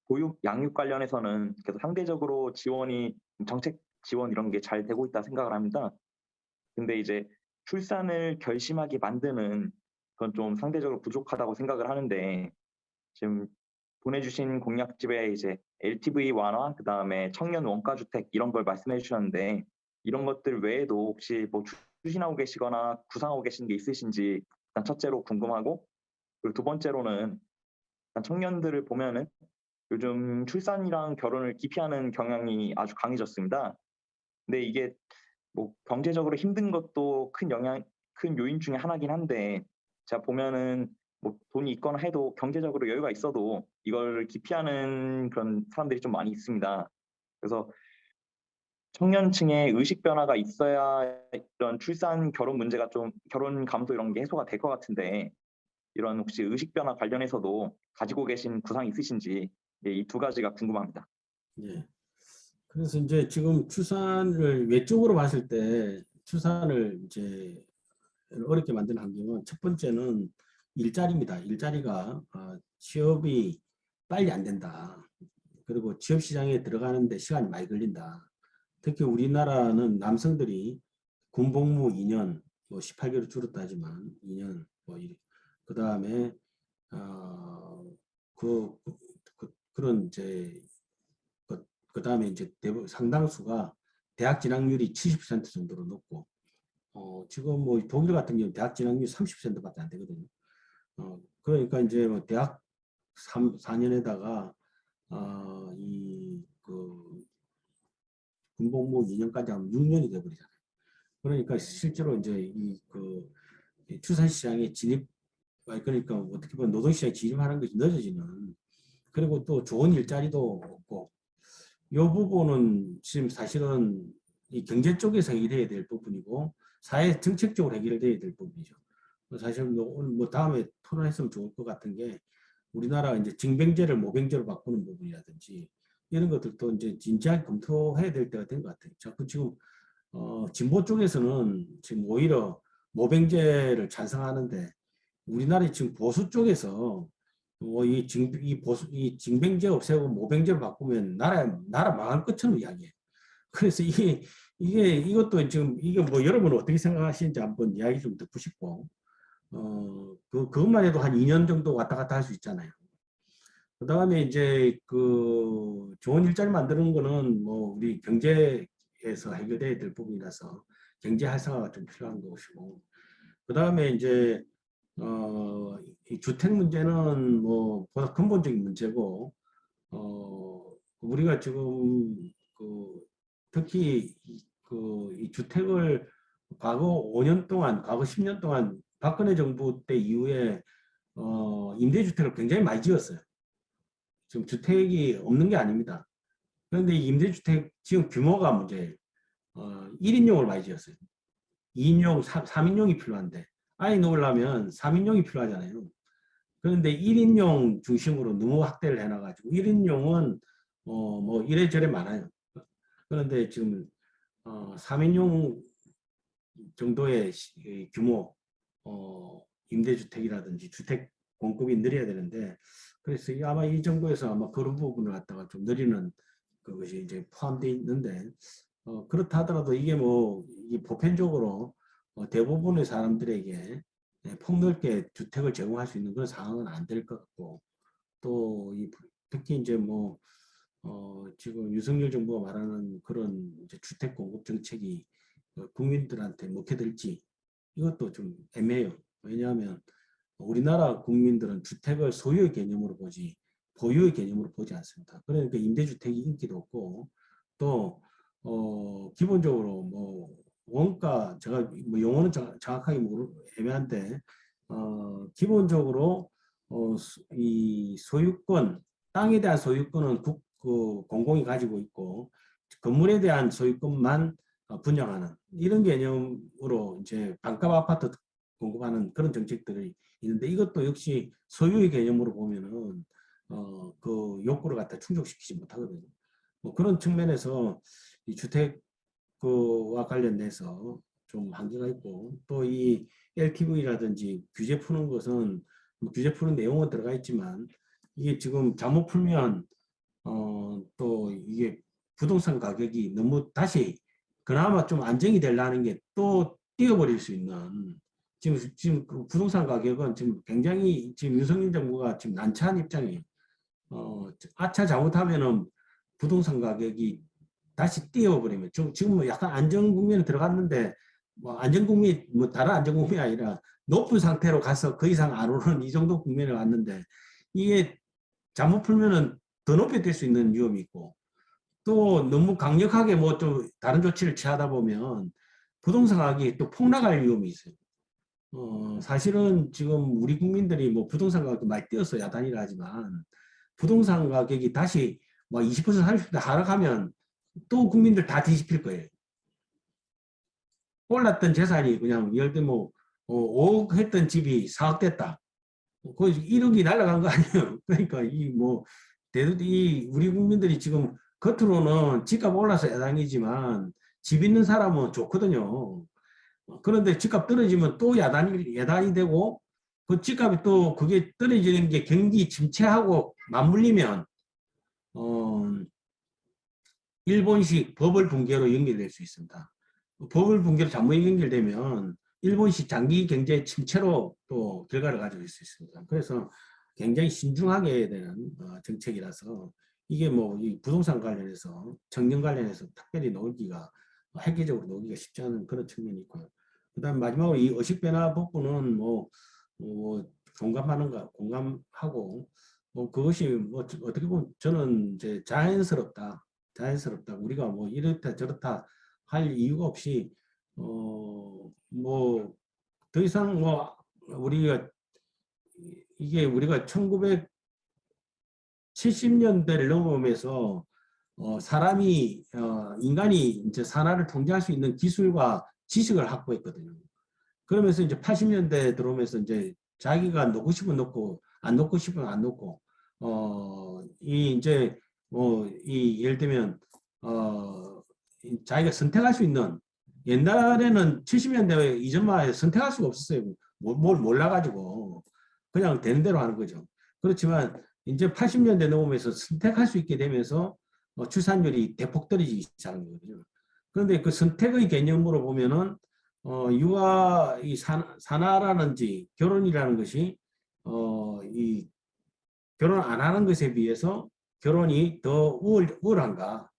보육 양육 관련해서는 계속 상대적으로 정책 지원 이런 게 잘 되고 있다 생각을 합니다. 근데 이제 출산을 결심하게 만드는 그건 좀 상대적으로 부족하다고 생각을 하는데 지금 보내주신 공약집에 이제 LTV 완화, 그 다음에 청년 원가주택 이런 걸 말씀해 주셨는데 이런 것들 외에도 혹시 뭐 추진하고 계시거나 구상하고 계신 게 있으신지 일단 첫째로 궁금하고 그리고 두 번째로는 청년들을 보면은 요즘 출산이랑 결혼을 기피하는 경향이 아주 강해졌습니다. 근데 이게 뭐 경제적으로 힘든 것도 큰 요인 중에 하나긴 한데 제가 보면은 뭐 돈이 있거나 해도 경제적으로 여유가 있어도 이걸 기피하는 그런 사람들이 좀 많이 있습니다. 그래서 청년층의 의식 변화가 있어야 이런 출산, 결혼 문제가 좀 결혼 감소 이런 게 해소가 될 것 같은데 이런 혹시 의식 변화 관련해서도 가지고 계신 구상이 있으신지 이 두 가지가 궁금합니다. 예. 그래서 이제 지금 출산을 외적으로 봤을 때 출산을 이제 어렵게 만드는 환경은 첫 번째는 일자리입니다. 일자리가 취업이 빨리 안 된다. 그리고 취업 시장에 들어가는데 시간이 많이 걸린다. 특히 우리나라는 남성들이 군복무 2년, 뭐 18개월 줄었다 하지만 2년, 뭐 그 다음에 그런 이제 그 다음에 이제 대부분 상당수가 대학 진학률이 70% 정도로 높고 지금 뭐 독일 같은 경우 대학 진학률이 30%밖에 안 되거든요. 그러니까 이제 뭐 대학 4년에다가 이그 군복무 2년까지 하면 6년이 돼버리잖아요. 그러니까 실제로 이제 이그 출산 시장에 진입, 그러니까 어떻게 보면 노동시장에 진입하는 것이 늦어지는, 그리고 또 좋은 일자리도 없고, 이 부분은 지금 사실은 이 경제 쪽에서 해결해야 될 부분이고 사회 정책적으로 해결돼야 될 부분이죠. 사실 오늘 뭐 다음에 토론했으면 좋을 것 같은 게 우리나라 이제 징병제를 모병제로 바꾸는 부분이라든지 이런 것들도 이제 진지하게 검토해야 될 때가 된 것 같아요. 자꾸 지금 진보 쪽에서는 지금 오히려 모병제를 찬성하는데 우리나라 지금 보수 쪽에서 이 징병제 없애고 모병제로 바꾸면 나라 망할 것처럼 이야기해요. 그래서 이것도 지금 이게 뭐 여러분은 어떻게 생각하시는지 한번 이야기 좀 듣고 싶고, 그것만 해도 한 2년 정도 왔다 갔다 할 수 있잖아요. 그 다음에 이제 그 좋은 일자리 만드는 거는 뭐 우리 경제에서 해결돼야 될 부분이라서 경제 활성화가 좀 필요한 것이고, 그 다음에 이제 이 주택 문제는 뭐 보다 근본적인 문제고, 우리가 지금 그 특히 이 주택을 과거 5년 동안, 과거 10년 동안 박근혜 정부 때 이후에 임대주택을 굉장히 많이 지었어요. 지금 주택이 없는 게 아닙니다. 그런데 이 임대주택 지금 규모가 문제예요. 1인용을 많이 지었어요. 2인용, 3인용이 필요한데 아이 놓으려면 3인용이 필요하잖아요. 그런데 1인용 중심으로 너무 확대를 해놔가지고 1인용은 뭐 이래저래 많아요. 그런데 지금 3인용 정도의 규모 임대주택이라든지 주택 공급이 늘려야 되는데, 그래서 아마 이 정부에서 아마 그런 부분을 갖다가 좀 늘리는 그것이 이제 포함되어 있는데, 그렇다 하더라도 이게 뭐 보편적으로 대부분의 사람들에게 폭넓게 주택을 제공할 수 있는 그런 상황은 안 될 것 같고, 또 특히 이제 뭐 지금 윤석열 정부가 말하는 그런 이제 주택 공급 정책이 국민들한테 먹게 될지 이것도 좀 애매해요. 왜냐하면 우리나라 국민들은 주택을 소유의 개념으로 보지 보유의 개념으로 보지 않습니다. 그러니까 임대주택이 인기도 없고, 또 기본적으로 뭐 원가, 제가 뭐 용어는 정확하게 애매한데 기본적으로 이 소유권, 땅에 대한 소유권은 공공이 가지고 있고 건물에 대한 소유권만 분양하는 이런 개념으로 이제 반값 아파트 공급하는 그런 정책들이 있는데, 이것도 역시 소유의 개념으로 보면은 그 욕구를 갖다 충족시키지 못하거든요. 뭐 그런 측면에서 이 주택과 관련돼서 좀 한계가 있고, 또 이 LTV라든지 규제 푸는 것은 뭐 규제 푸는 내용은 들어가 있지만 이게 지금 잘못 풀면 또 이게 부동산 가격이 너무 다시 그나마 좀 안정이 되려는 게 또 뛰어버릴 수 있는, 지금 그 부동산 가격은 지금 굉장히 지금 윤석열 정부가 지금 난처한 입장이에요. 아차 잘못하면은 부동산 가격이 다시 뛰어버리면 지금 뭐 약간 안정 국면에 들어갔는데, 뭐 안정 국면, 뭐 다른 안정 국면이 아니라 높은 상태로 가서 그 이상 안 오르는 이 정도 국면에 왔는데, 이게 잘못 풀면은 더 높게 될 수 있는 위험이 있고, 또 너무 강력하게 뭐 좀 다른 조치를 취하다 보면 부동산 가격이 또 폭락할 위험이 있어요. 사실은 지금 우리 국민들이 뭐 부동산 가격이 많이 뛰어서 야단이라 하지만 부동산 가격이 다시 뭐 20% 30% 하락하면 또 국민들 다 뒤집힐 거예요. 올랐던 재산이 그냥 예를 들면 뭐 5억 했던 집이 4억 됐다. 거의 1억이 날아간 거 아니에요. 그러니까 이 우리 국민들이 지금 겉으로는 집값 올라서 야당이지만 집 있는 사람은 좋거든요. 그런데 집값 떨어지면 또 야단이 되고 그 집값이 또 그게 떨어지는 게 경기 침체하고 맞물리면 일본식 버블 붕괴로 연결될 수 있습니다. 버블 붕괴로 잘못 연결되면 일본식 장기 경제 침체로 또 결과를 가져올 수 있습니다. 그래서 굉장히 신중하게 해야 되는 정책이라서 이게 뭐 이 부동산 관련해서 청년 관련해서 특별히 놓기가 획기적으로 놓기가 쉽지 않은 그런 측면이 있고요. 그다음 마지막으로 이 의식 변화 복구는 뭐 공감하고 뭐 그것이 뭐 어떻게 보면 저는 이제 자연스럽다. 우리가 뭐 이렇다 저렇다 할 이유가 없이 뭐 더 이상 뭐 우리가 1970년대를 넘으면서 인간이 이제 산하를 통제할 수 있는 기술과 지식을 확보했거든요. 그러면서 이제 80년대 들어오면서 이제 자기가 놓고 싶으면 놓고 안 놓고 싶으면 안 놓고 예를 들면 자기가 선택할 수 있는 옛날에는 70년대 이전만 해도 선택할 수가 없었어요. 뭘 몰라가지고 그냥 되는 대로 하는 거죠. 그렇지만 이제 80년대 넘으면서 선택할 수 있게 되면서 출산율이 대폭 떨어지기 시작한 거거든요. 그런데 그 선택의 개념으로 보면은 이 산하라든지 결혼이라는 것이 이 결혼 안 하는 것에 비해서 결혼이 더 우월한가?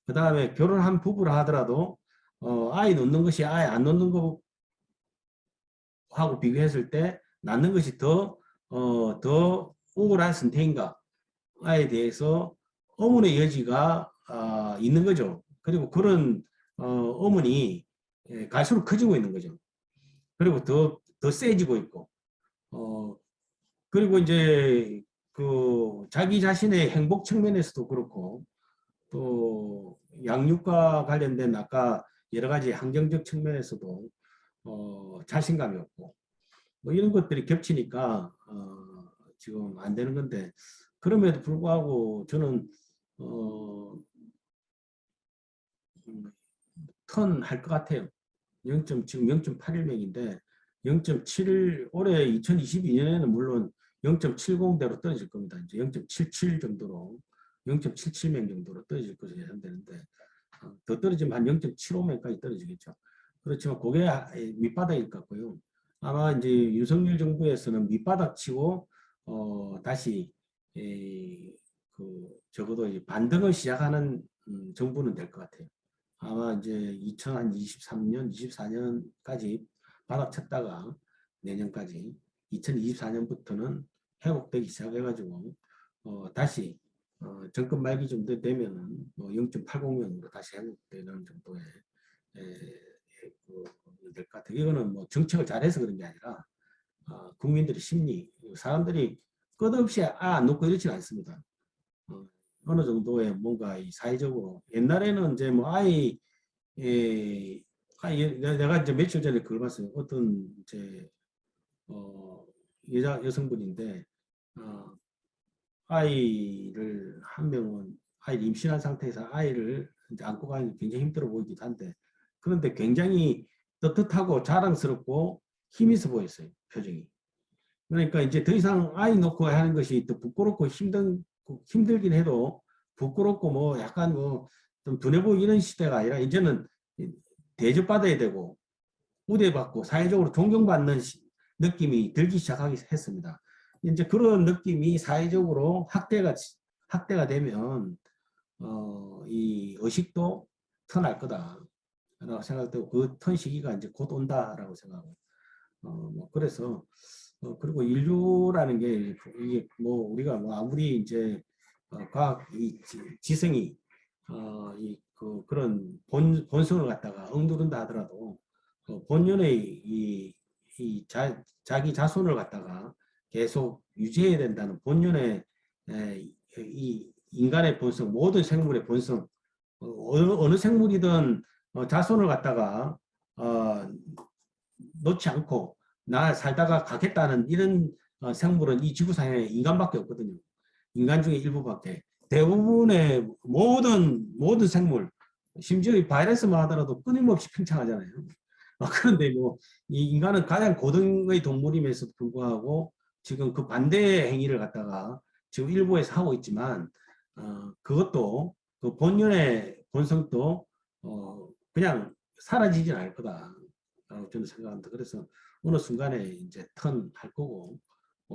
그 다음에 결혼한 부부라 하더라도 아이 놓는 것이 아이 안 놓는 거하고 비교했을 때 낳는 것이 더 우월한 선택인가에 대해서 의문의 여지가 있는 거죠. 그리고 그런 의문이 갈수록 커지고 있는 거죠. 그리고 더 세지고 있고 그리고 이제 그 자기 자신의 행복 측면에서도 그렇고 또 양육과 관련된 아까 여러 가지 환경적 측면에서도 자신감이 없고 뭐 이런 것들이 겹치니까 지금 안 되는 건데 그럼에도 불구하고 저는 턴 할 것 같아요. 지금 0.81명인데 0.7 올해 2022년에는 물론 0.70대로 떨어질 겁니다. 이제 0.77 정도로 0.77명 정도로 떨어질 것으로 예상되는데 더 떨어지면 한 0.75명까지 떨어지겠죠. 그렇지만 그게 밑바닥일 것 같고요. 아마 이제 윤석열 정부에서는 밑바닥 치고 다시 적어도 이제 반등을 시작하는 정부는 될 것 같아요. 아마 이제 2023년, 24년까지 바닥 쳤다가 내년까지 2024년부터는 회복되기 시작해가지고 다시 정권 말기 정도 되면은 0.80명으로 다시 회복되는 정도의 될 것 같아요. 이거는 뭐 정책을 잘해서 그런 게 아니라 국민들의 심리, 사람들이 끝없이 안 놓고 이렇지는 않습니다. 어느 정도의 뭔가 이 사회적으로 옛날에는 이제 뭐 내가 이제 며칠 전에 그걸 봤어요. 어떤 이제 여성분인데 아이를 한 명은 아이를 임신한 상태에서 아이를 이제 안고 가는 게 굉장히 힘들어 보이기도 한데 그런데 굉장히 떳떳하고 자랑스럽고 힘이 있어 보였어요. 표정이. 그러니까 이제 더 이상 아이 놓고 하는 것이 또 부끄럽고 힘들긴 해도 부끄럽고 뭐 약간 뭐 좀 둔해 보이는 시대가 아니라 이제는 대접받아야 되고 우대받고 사회적으로 존경받는 느낌이 들기 시작하기 했습니다. 이제 그런 느낌이 사회적으로 확대가 되면 이 의식도 턴할 거다라고 생각되고 그 턴 시기가 이제 곧 온다라고 생각하고 뭐 그래서 그리고 인류라는 게 이게 뭐 우리가 뭐 아무리 이제 과학 지성이 그런 본성을 갖다가 억누른다 하더라도 본연의 자기 자손을 갖다가 계속 유지해야 된다는 본연의 이 인간의 본성, 모든 생물의 본성, 어느 생물이든 자손을 갖다가 놓지 않고 나 살다가 가겠다는 이런 생물은 이 지구상에 인간밖에 없거든요. 인간 중에 일부밖에. 대부분의 모든 생물, 심지어 이 바이러스만 하더라도 끊임없이 팽창하잖아요. 그런데 뭐 이 인간은 가장 고등의 동물임에도 불구하고 지금 그 반대의 행위를 갖다가 지금 일부에서 하고 있지만 그것도 그 본연의 본성도 그냥 사라지진 않을 거다라고 저는 생각합니다. 그래서 어느 순간에 이제 턴할 거고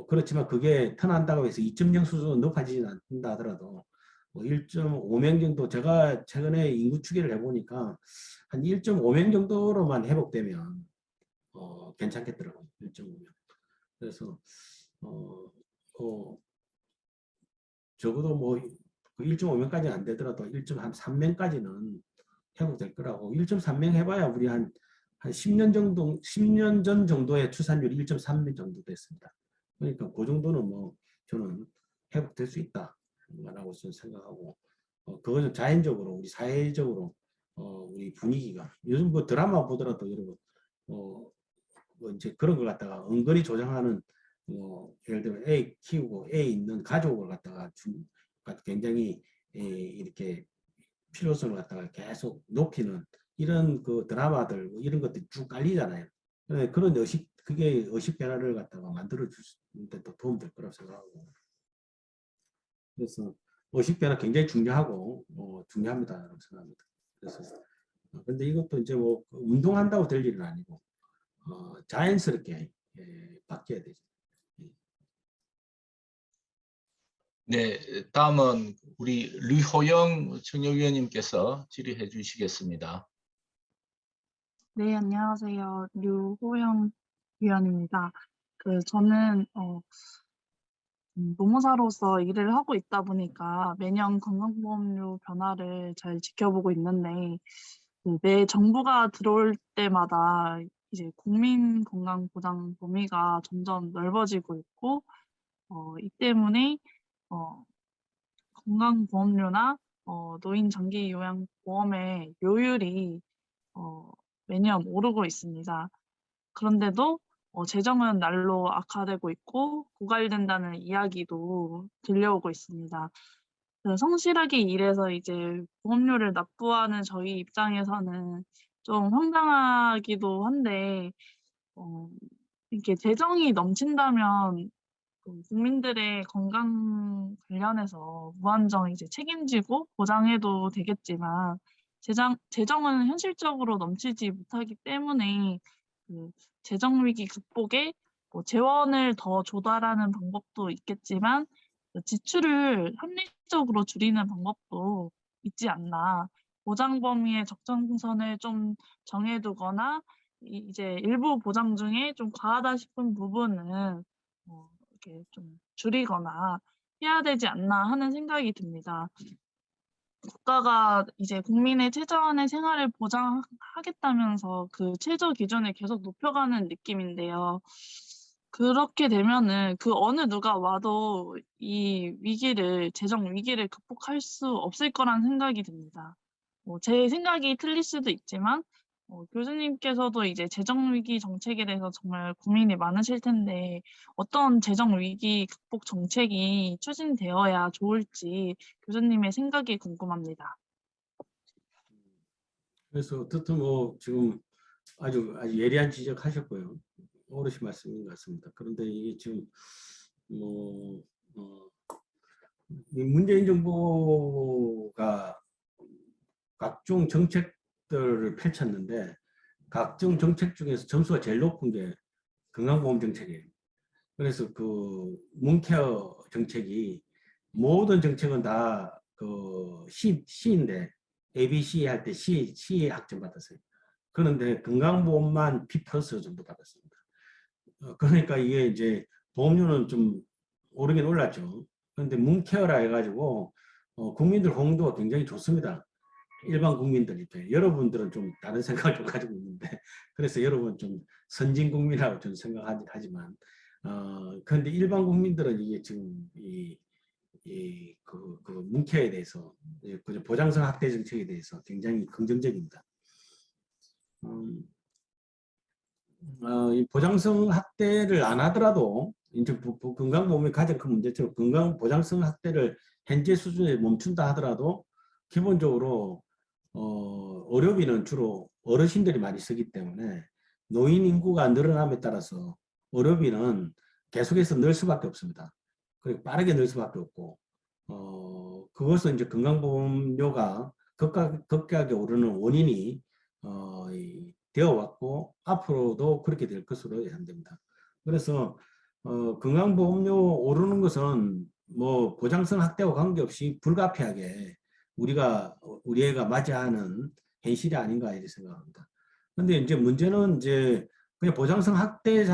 그렇지만 그게 턴한다고 해서 2.0 수준은 높아지진 않는다 하더라도 1.5명 정도 제가 최근에 인구 추계를 해보니까 한 1.5명 정도로만 회복되면 괜찮겠더라고요. 1.5명. 그래서 적어도 뭐 1.5명까지는 안 되더라도 1.3명까지는 회복될 거라고. 1.3명 해봐야 우리 한 10년 정도, 10년 전 정도의 출산율이 1.3명 정도 됐습니다. 그러니까 그 정도는 뭐 저는 회복될 수 있다라고 저는 생각하고 그거는 자연적으로 우리 사회적으로 우리 분위기가 요즘 뭐 드라마 보더라도 여러분 뭐 이제 그런 걸 갖다가 은근히 조장하는 예를 들면 애 키우고 애 있는 가족을 갖다가 굉장히 이렇게 필요성을 갖다가 계속 높이는 이런 그 드라마들 뭐 이런 것들이 쭉 깔리잖아요. 그런 그게 의식 변화를 갖다가 만들어 주는데 또 도움 될 거라고 생각하고. 그래서 의식 변화 굉장히 중요하고 중요합니다라고 생각합니다. 그래서 근데 이것도 이제 뭐 운동한다고 될 일은 아니고 자연스럽게 바뀌어야 되죠. 네, 다음은 우리 류호영 청년위원님께서 질의해 주시겠습니다. 네, 안녕하세요. 류호영 위원입니다. 저는 노무사로서 일을 하고 있다 보니까 매년 건강보험료 변화를 잘 지켜보고 있는데 매 정부가 들어올 때마다 이제 국민 건강 보장 범위가 점점 넓어지고 있고 이 때문에 건강보험료나 노인 장기 요양 보험의 요율이 매년 오르고 있습니다. 그런데도 재정은 날로 악화되고 있고 고갈된다는 이야기도 들려오고 있습니다. 성실하게 일해서 이제 보험료를 납부하는 저희 입장에서는 좀 황당하기도 한데 이렇게 재정이 넘친다면 국민들의 건강 관련해서 무한정 이제 책임지고 보장해도 되겠지만 재정은 현실적으로 넘치지 못하기 때문에 재정 위기 극복에 재원을 더 조달하는 방법도 있겠지만 지출을 합리적으로 줄이는 방법도 있지 않나. 보장 범위의 적정선을 좀 정해두거나 이제 일부 보장 중에 좀 과하다 싶은 부분은 이렇게 좀 줄이거나 해야 되지 않나 하는 생각이 듭니다. 국가가 이제 국민의 최저한의 생활을 보장하겠다면서 그 최저 기준을 계속 높여가는 느낌인데요. 그렇게 되면은 그 어느 누가 와도 이 재정 위기를 극복할 수 없을 거란 생각이 듭니다. 제 생각이 틀릴 수도 있지만 교수님께서도 이제 재정 위기 정책에 대해서 정말 고민이 많으실 텐데 어떤 재정 위기 극복 정책이 추진되어야 좋을지 교수님의 생각이 궁금합니다. 그래서 어떻든 뭐 지금 아주 예리한 지적하셨고요. 어르신 말씀인 것 같습니다. 그런데 이게 지금 문재인 정부가 각종 정책들을 펼쳤는데 각종 정책 중에서 점수가 제일 높은 게 건강보험 정책이에요. 그래서 그 문케어 정책이 모든 정책은 다 그 C인데 ABC 할 때 C 학점 받았어요. 그런데 건강보험만 B+ 정도 받았습니다. 그러니까 이게 이제 보험료는 좀 오르긴 올랐죠. 그런데 문케어라 해가지고 국민들 호응도가 굉장히 좋습니다. 일반 국민들 입장에. 여러분들은 좀 다른 생각을 좀 가지고 있는데 그래서 여러분 좀 선진 국민이라고 저는 생각하지만 그런데 일반 국민들은 이게 지금 그 문케에 대해서 그 보장성 확대 정책에 대해서 굉장히 긍정적입니다. 이 보장성 확대를 안 하더라도 이제 건강보험의 가장 큰 문제처럼 건강 보장성 확대를 현재 수준에 멈춘다 하더라도 기본적으로 의료비는 주로 어르신들이 많이 쓰기 때문에 노인 인구가 늘어남에 따라서 의료비는 계속해서 늘 수밖에 없습니다. 그리고 빠르게 늘 수밖에 없고 그것은 이제 건강보험료가 급격하게 오르는 원인이 되어 왔고 앞으로도 그렇게 될 것으로 예상됩니다. 그래서 건강보험료 오르는 것은 뭐 보장성 확대와 관계없이 불가피하게 우리가 맞이하는 현실이 아닌가 이렇게 생각합니다. 그런데 이제 문제는 이제 그냥 보장성 확대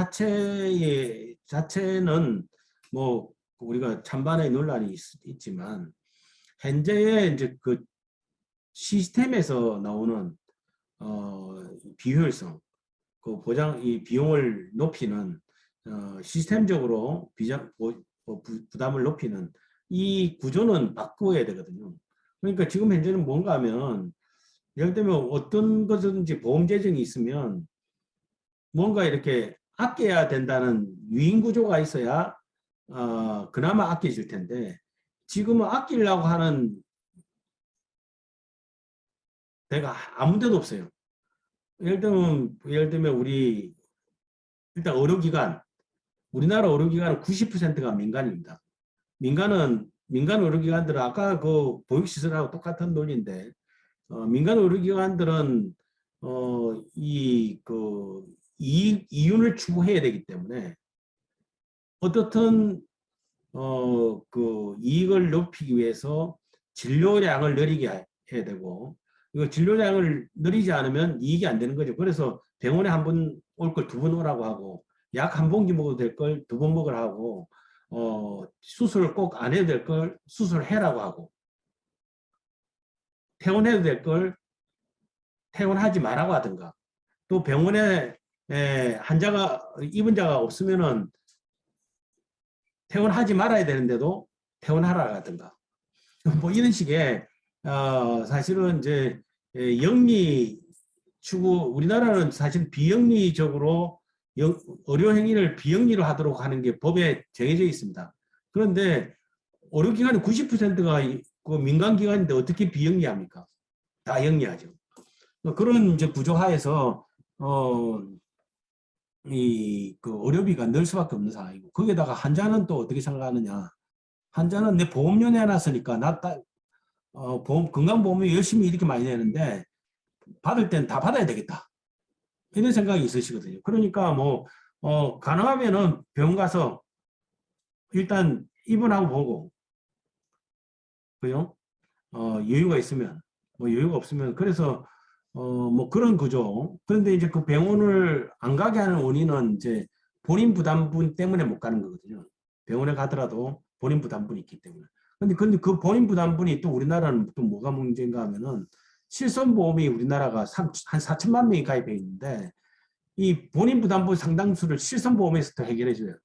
자체는 뭐 우리가 찬반의 논란이 있지만 현재의 이제 그 시스템에서 나오는 비효율성, 그 이 비용을 높이는 시스템적으로 부담을 높이는 이 구조는 바꾸어야 되거든요. 그러니까 지금 현재는 뭔가 하면 예를 들면 어떤 것든지 보험 재정이 있으면 뭔가 이렇게 아껴야 된다는 유인 구조가 있어야 그나마 아껴질 텐데 지금은 아끼려고 하는 데가 아무 데도 없어요. 예를 들면 우리 일단 의료기관, 우리나라 의료기관은 90%가 민간입니다. 민간 의료기관들은 아까 그 보육시설하고 똑같은 논리인데 민간 의료기관들은 이윤을 추구해야 되기 때문에 어떻든 그 이익을 높이기 위해서 진료량을 늘리게 해야 되고 이거 진료량을 늘리지 않으면 이익이 안 되는 거죠. 그래서 병원에 한 번 올 걸 두 번 오라고 하고 약 한 봉지 먹어도 될 걸 두 번 먹으라 하고 수술을 꼭 안 해도 될 걸 수술해라고 하고 퇴원해도 될 걸 퇴원하지 말라고 하든가 또 병원에 입원자가 없으면은 퇴원하지 말아야 되는데도 퇴원하라 하든가 뭐 이런 식의 사실은 이제 영리 추구 우리나라는 사실 비영리적으로 의료 행위를 비영리로 하도록 하는 게 법에 정해져 있습니다. 그런데 의료기관의 90%가 그 민간기관인데 어떻게 비영리합니까? 다 영리하죠. 그런 이제 구조하에서 그 의료비가 늘 수밖에 없는 상황이고 거기에다가 환자는 또 어떻게 생각하느냐? 환자는 내 보험료 내놨으니까 건강보험료 열심히 이렇게 많이 내는데 받을 땐 다 받아야 되겠다. 이런 생각이 있으시거든요. 그러니까 뭐 가능하면은 병원 가서 일단 입원하고 보고 그죠? 여유가 있으면 뭐 여유가 없으면 그래서 뭐 그런 구조. 그런데 이제 그 병원을 안 가게 하는 원인은 이제 본인 부담분 때문에 못 가는 거거든요. 병원에 가더라도 본인 부담분이 있기 때문에. 근데 그 본인 부담분이 또 우리나라는 또 뭐가 문제인가 하면은 실손보험이 우리나라가 한 4천만 명이 가입해 있는데 이 본인 부담분 상당수를 실손보험에서 더 해결해 줘요.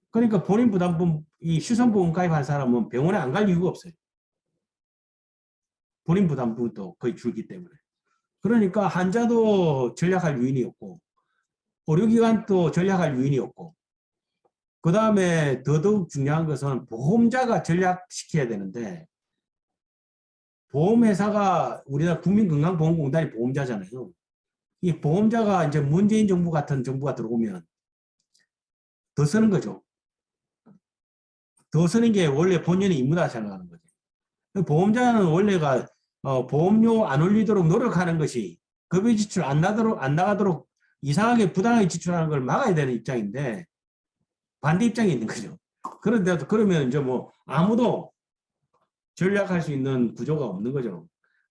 그러니까 본인 부담분 이 실손보험 가입한 사람은 병원에 안 갈 이유가 없어요. 본인 부담분도 거의 줄기 때문에. 그러니까 환자도 전략할 요인이 없고 의료기관도 전략할 요인이 없고 그 다음에 더더욱 중요한 것은 보험자가 전략시켜야 되는데 보험회사가 우리나라 국민건강보험공단이 보험자잖아요. 이 보험자가 이제 문재인 정부 같은 정부가 들어오면 더 쓰는 거죠. 더 쓰는 게 원래 본연의 임무다 생각하는 거죠. 보험자는 원래가 보험료 안 올리도록 노력하는 것이 급여 지출 안 나가도록 이상하게 부당하게 지출하는 걸 막아야 되는 입장인데 반대 입장이 있는 거죠. 그런데도 그러면 이제 뭐 아무도 전략할 수 있는 구조가 없는 거죠.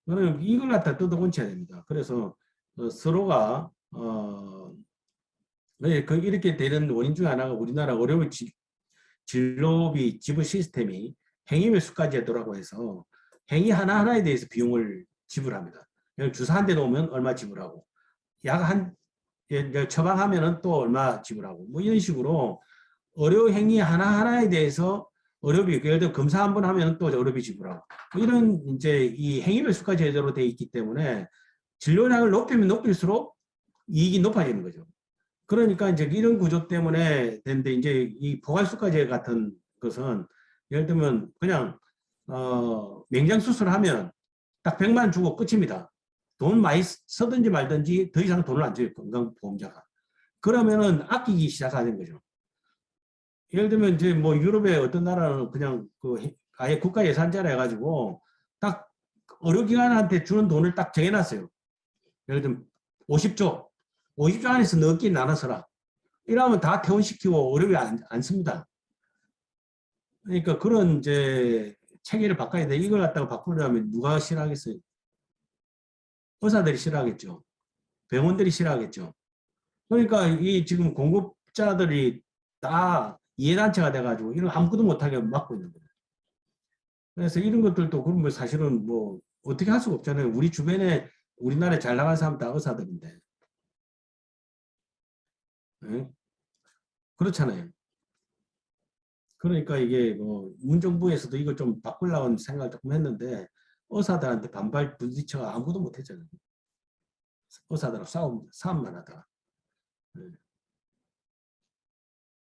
그러면 이걸 갖다 뜯어고쳐야 됩니다. 그래서 서로가 이렇게 되는 원인 중 하나가 우리나라 의료 진료비 지불 시스템이 행위매수까지 하더라고 해서 행위 하나하나에 대해서 비용을 지불합니다. 주사 한 대 놓으면 얼마 지불하고 약 처방하면은 또 얼마 지불하고 뭐 이런 식으로 의료 행위 하나하나에 대해서 의료비, 예를 들어 검사 한 번 하면 또 의료비 지불하고 이런 이제 이 행위별 수가 제도로 돼 있기 때문에 진료량을 높이면 높일수록 이익이 높아지는 거죠. 그러니까 이제 이런 구조 때문에 되는데 이제 이 포괄수가제 같은 것은 예를 들면 그냥 맹장 수술하면 딱 100만 원 주고 끝입니다. 돈 많이 쓰든지 말든지 더 이상 돈을 안 줘요, 건강보험자가. 그러면은 아끼기 시작하는 거죠. 예를 들면 이제 뭐 유럽의 어떤 나라는 그냥 그 아예 국가 예산자라 해가지고 딱 의료기관한테 주는 돈을 딱 정해놨어요. 예를 들면 50조 안에서 너끼리 나눠서라. 이러면 다 퇴원시키고 의료비 안 씁니다. 그러니까 그런 이제 체계를 바꿔야 돼. 이걸 갖다가 바꾸려면 누가 싫어하겠어요? 의사들이 싫어하겠죠. 병원들이 싫어하겠죠. 그러니까 이 지금 공급자들이 다 이해단체가 돼가지고 이런 아무것도 못하게 막고 있는 거예요. 그래서 이런 것들도 그러면 사실은 뭐 어떻게 할 수가 없잖아요. 우리 주변에 우리나라에 잘 나가는 사람 다 의사들인데. 네? 그렇잖아요. 그러니까 이게 뭐 문정부에서도 이걸 좀 바꾸려고 생각을 조금 했는데 의사들한테 반발 부딪혀가 아무것도 못했잖아요. 의사들하고 싸움만 하다가. 네.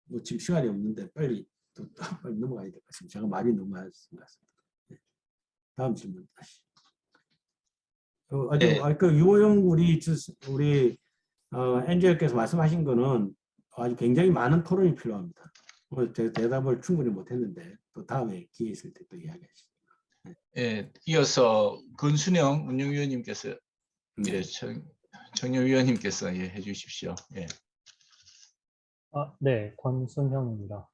뭐 지금 시간이 없는데 빨리 빨리 넘어가야 될 것 같습니다. 제가 말이 너무 많은 것 같습니다. 네. 다음 질문 다시. 그 유호영 우리 엔젤께서 말씀하신 거는 아주 굉장히 많은 토론이 필요합니다. 제가 대답을 충분히 못했는데 또 다음에 기회 있을 때 또 이야기하시죠. 네. 예, 이어서 권순영 운영위원님께서 네. 정여위원님께서 예, 해주십시오. 예. 네, 권순형입니다.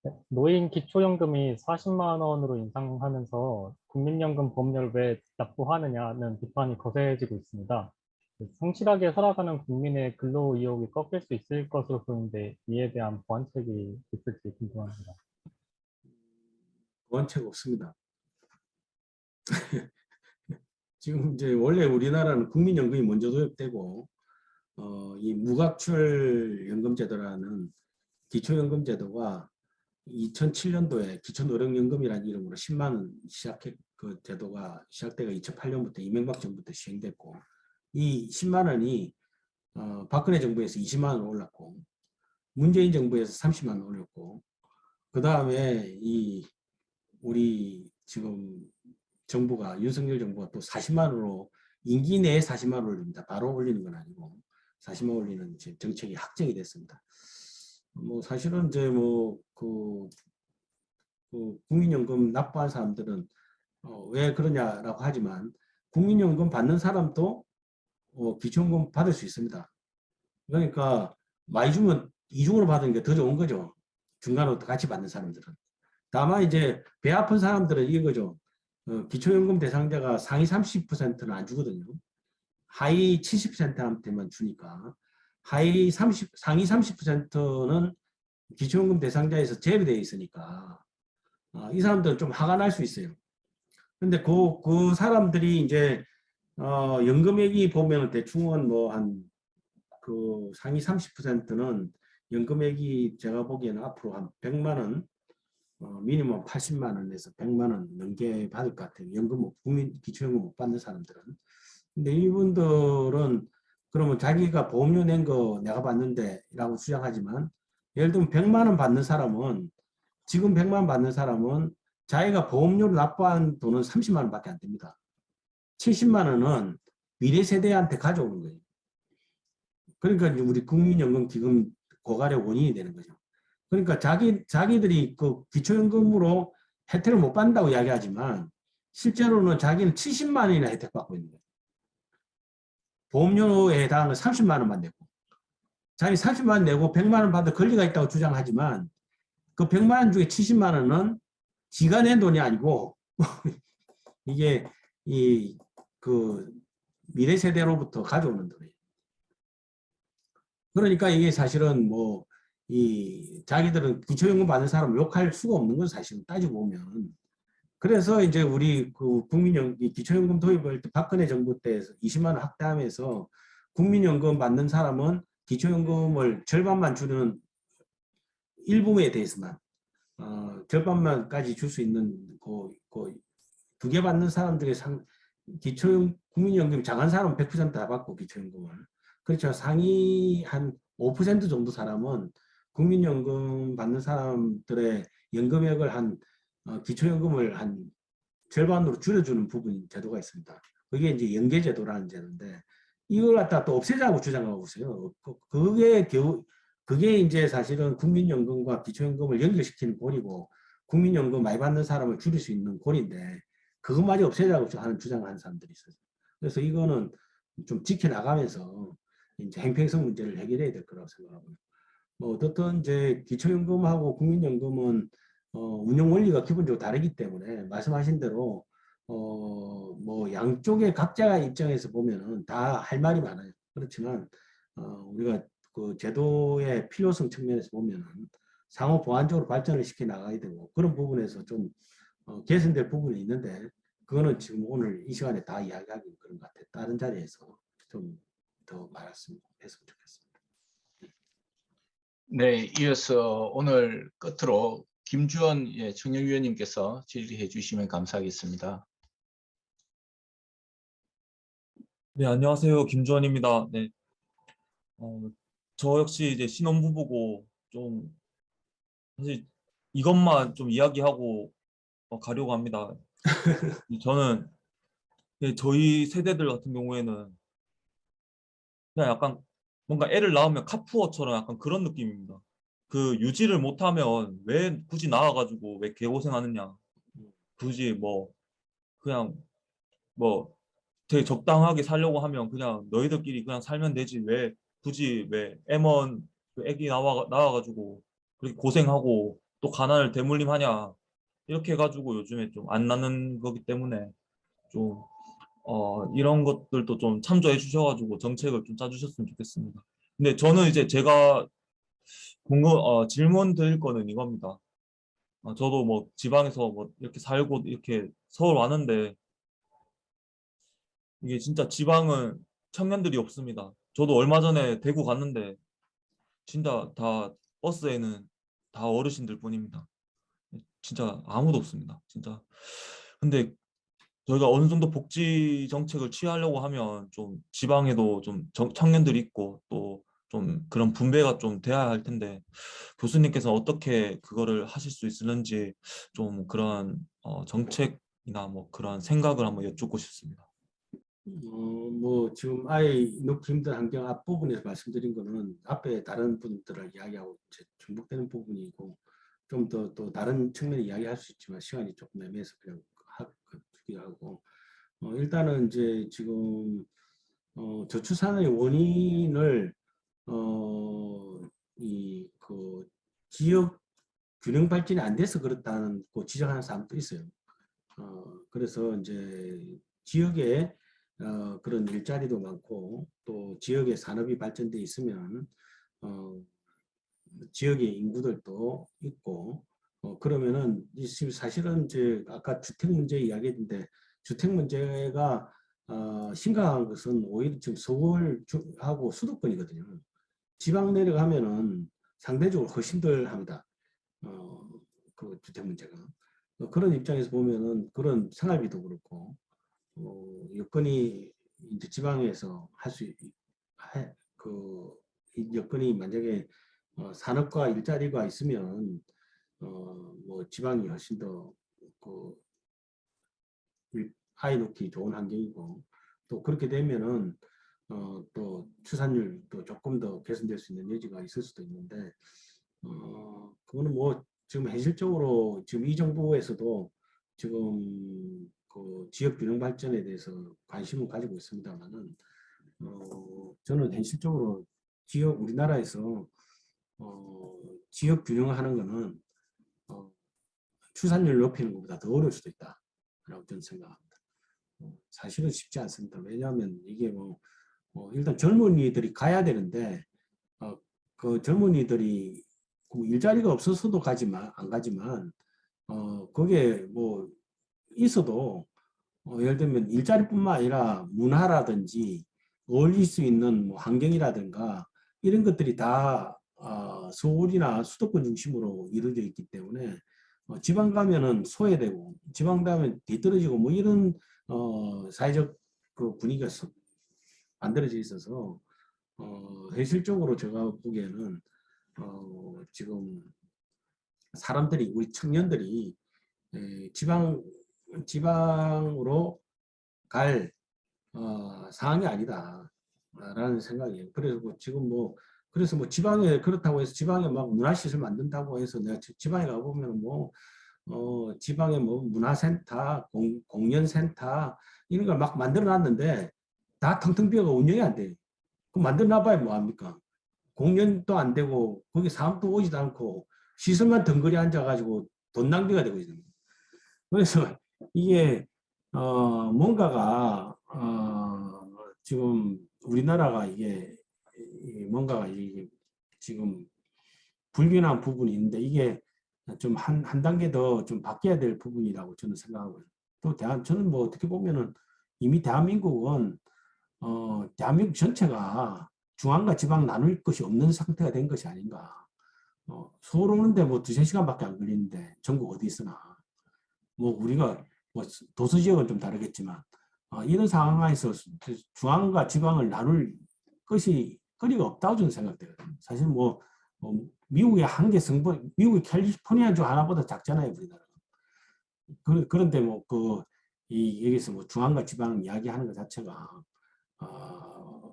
네, 노인 기초연금이 40만 원으로 인상하면서 국민연금 보험료를 왜 납부하느냐는 비판이 거세지고 있습니다. 성실하게 살아가는 국민의 근로 의욕이 꺾일 수 있을 것으로 보이는데 이에 대한 보완책이 있을지 궁금합니다. 보완책 없습니다. 지금 이제 원래 우리나라는 국민연금이 먼저 도입되고 이 무각출 연금제도라는 기초연금제도가 2007년도에 기초노령연금이라는 이름으로 10만 원 그 제도가 시작되가 2008년부터 이명박 정부부터 시행됐고 이 10만 원이 박근혜 정부에서 20만 원 올랐고 문재인 정부에서 30만 원 올렸고 그 다음에 이 우리 지금 정부가 윤석열 정부가 또 40만 원으로 임기 내에 40만 원 올립니다. 바로 올리는 건 아니고 40만 원 올리는 정책이 확정이 됐습니다. 뭐 사실은 이제 뭐 그 국민연금 납부한 사람들은 왜 그러냐라고 하지만 국민연금 받는 사람도 기초연금 받을 수 있습니다. 그러니까 많이 주면 이중으로 받는 게 더 좋은 거죠. 중간으로 같이 받는 사람들은. 다만 이제 배 아픈 사람들은 이거죠. 기초연금 대상자가 상위 30%는 안 주거든요. 하위 70%한테만 주니까 상위 30%는 기초연금 대상자에서 제외되어 있으니까 이 사람들은 좀 화가 날 수 있어요. 근데 그 사람들이 이제 연금액이 보면 대충은 뭐 한 그 상위 30%는 연금액이 제가 보기에는 앞으로 한 100만 원 미니멈 80만 원에서 100만 원 넘게 받을 것 같아요. 국민 기초연금 못 받는 사람들은. 근데 이분들은 그러면 자기가 보험료 낸 거 내가 받는데 라고 주장하지만 예를 들면 100만 원 받는 사람은 지금 100만 원 받는 사람은 자기가 보험료를 납부한 돈은 30만 원밖에 안 됩니다. 70만 원은 미래 세대한테 가져오는 거예요. 그러니까 우리 국민연금 기금 고갈의 원인이 되는 거죠. 그러니까 자기들이 그 기초연금으로 혜택을 못 받는다고 이야기하지만 실제로는 자기는 70만 원이나 혜택 받고 있는 거예요. 보험료에 해당하는 30만 원만 내고 자기 30만 원 내고 100만 원 받을 권리가 있다고 주장하지만 그 100만 원 중에 70만 원은 지가 낸 돈이 아니고 이게 그 미래 세대로부터 가져오는 돈이에요. 그러니까 이게 사실은 뭐 자기들은 기초연금 받는 사람을 욕할 수가 없는 건 사실은 따지고 보면. 그래서 이제 우리 그 기초연금 도입을 박근혜 정부 때 20만 원 확대하면서 국민연금 받는 사람은 기초연금을 절반만 주는 일부에 대해서만 절반만까지 줄 수 있는 두 개 받는 사람 중에 기초 국민연금 장한 사람은 100%다 받고 기초연금을. 그렇죠. 상위 한 5% 정도 사람은 국민연금 받는 사람들의 연금액을 기초연금을 한 절반으로 줄여주는 부분 제도가 있습니다. 그게 이제 연계제도라는 제도인데 이걸 갖다 또 없애자고 주장하고 있어요. 그게 이제 사실은 국민연금과 기초연금을 연결시키는 고리고 국민연금 많이 받는 사람을 줄일 수 있는 고리인데 그것마저 없애자고 하는 주장을 하는 사람들이 있어요. 그래서 이거는 좀 지켜나가면서 이제 행평성 문제를 해결해야 될 거라고 생각하고요. 뭐 어떻든 이제 기초연금하고 국민연금은 운영 원리가 기본적으로 다르기 때문에 말씀하신 대로 뭐 양쪽의 각자의 입장에서 보면은 다 할 말이 많아요. 그렇지만 우리가 그 제도의 필요성 측면에서 보면은 상호 보완적으로 발전을 시켜 나가야 되고 그런 부분에서 좀 개선될 부분이 있는데 그거는 지금 오늘 이 시간에 다 이야기하기 그런 것 같아요. 다른 자리에서 좀 더 말했으면 좋겠습니다. 네, 이어서 오늘 끝으로 김주원 청년위원님께서 질의해 주시면 감사하겠습니다. 네, 안녕하세요. 김주원입니다. 네. 저 역시 이제 신혼부부고 좀 사실 이것만 좀 이야기하고 가려고 합니다. 저는 저희 세대들 같은 경우에는 그냥 약간 뭔가 애를 낳으면 카푸어처럼 약간 그런 느낌입니다. 그 유지를 못하면 왜 굳이 나와가지고 왜 개고생하느냐. 굳이 뭐 그냥 뭐 되게 적당하게 살려고 하면 그냥 너희들끼리 그냥 살면 되지 왜 굳이 왜 애먼 그 애기 나와가지고 그렇게 고생하고 또 가난을 대물림하냐 이렇게 해가지고 요즘에 좀 안 낳는 거기 때문에 좀 이런 것들도 좀 참조해 주셔가지고 정책을 좀 짜주셨으면 좋겠습니다. 근데 저는 이제 제가 질문 드릴 거는 이겁니다. 저도 뭐 지방에서 뭐 이렇게 살고 이렇게 서울 왔는데 이게 진짜 지방은 청년들이 없습니다. 저도 얼마 전에 대구 갔는데 진짜 다 버스에는 다 어르신들 뿐입니다. 진짜 아무도 없습니다. 진짜. 근데 저희가 어느 정도 복지 정책을 취하려고 하면 좀 지방에도 좀 청년들이 있고 또 좀 그런 분배가 좀 돼야 할 텐데 교수님께서 어떻게 그거를 하실 수 있을는지 좀 그런 정책이나 뭐 그런 생각을 한번 여쭙고 싶습니다. 뭐 지금 아이 놓기 힘든 환경 앞부분에서 말씀드린 거는 앞에 다른 분들을 이야기하고 중복되는 부분이고 좀 더 또 다른 측면에 이야기할 수 있지만 시간이 조금 애매해서 그냥 하고 일단은 이제 지금 저출산의 원인을 그 지역 균형 발전이 안 돼서 그렇다는 거 지적하는 사람도 있어요. 그래서 이제 지역에 그런 일자리도 많고 또 지역의 산업이 발전돼 있으면 지역의 인구들도 있고 그러면은 지금 사실은 이제 아까 주택 문제 이야기했는데 주택 문제가 심각한 것은 오히려 지금 서울하고 수도권이거든요. 지방 내려가면은 상대적으로 훨씬 덜 합니다. 그 주택 문제가. 그런 입장에서 보면은 그런 생활비도 그렇고 여건이 이제 지방에서 여건이 만약에 산업과 일자리가 있으면 뭐 지방이 훨씬 더 아이 놓기 좋은 환경이고 또 그렇게 되면은 또 출산율도 조금 더 개선될 수 있는 여지가 있을 수도 있는데 그거는 뭐 지금 현실적으로 지금 이 정부에서도 지금 그 지역 균형 발전에 대해서 관심을 가지고 있습니다만은 저는 현실적으로 우리나라에서 지역 균형하는 거는 출산율 높이는 것보다 더 어려울 수도 있다라고 저는 생각합니다. 사실은 쉽지 않습니다. 왜냐하면 이게 일단 젊은이들이 가야 되는데 그 젊은이들이 일자리가 없어서도 안 가지만 그게 뭐 있어도 예를 들면 일자리뿐만 아니라 문화라든지 어울릴 수 있는 뭐 환경이라든가 이런 것들이 다 서울이나 수도권 중심으로 이루어져 있기 때문에 지방 가면은 소외되고 지방 가면 뒤떨어지고 뭐 이런 사회적 그 분위기가 만들어져 있어서 현실적으로 제가 보기에는 지금 사람들이 우리 청년들이 지방으로 갈 상황이 아니다라는 생각이에요. 그래서 지금 그래서 지방에 그렇다고 해서 지방에 막 문화시설 만든다고 해서 내가 지방에 가보면 지방에 문화센터, 공연센터 이런 걸 막 만들어 놨는데 다 텅텅 비어가 운영이 안 돼요. 그럼 만들어 놔봐야 뭐합니까? 공연도 안 되고 거기 사람도 오지도 않고 시설만 덩그리 앉아가지고 돈 낭비가 되고 있습니다. 그래서 이게 뭔가가 지금 우리나라가 이게 뭔가가 이게 지금 불균한 부분이 있는데 이게 좀 한 단계 더 좀 바뀌어야 될 부분이라고 저는 생각하고요. 또 저는 어떻게 보면은 이미 대한민국은 대한민국 전체가 중앙과 지방 나눌 것이 없는 상태가 된 것이 아닌가. 서울 오는데 두세 시간밖에 안 걸리는데 전국 어디 있으나 우리가 도서 지역은 좀 다르겠지만 이런 상황에서 중앙과 지방을 나눌 것이 거리가 없다고 저는 생각되거든요. 사실 미국의 한계 성분, 미국의 캘리포니아주 하나보다 작잖아요, 우리나라. 그런데 여기서 중앙과 지방 이야기하는 것 자체가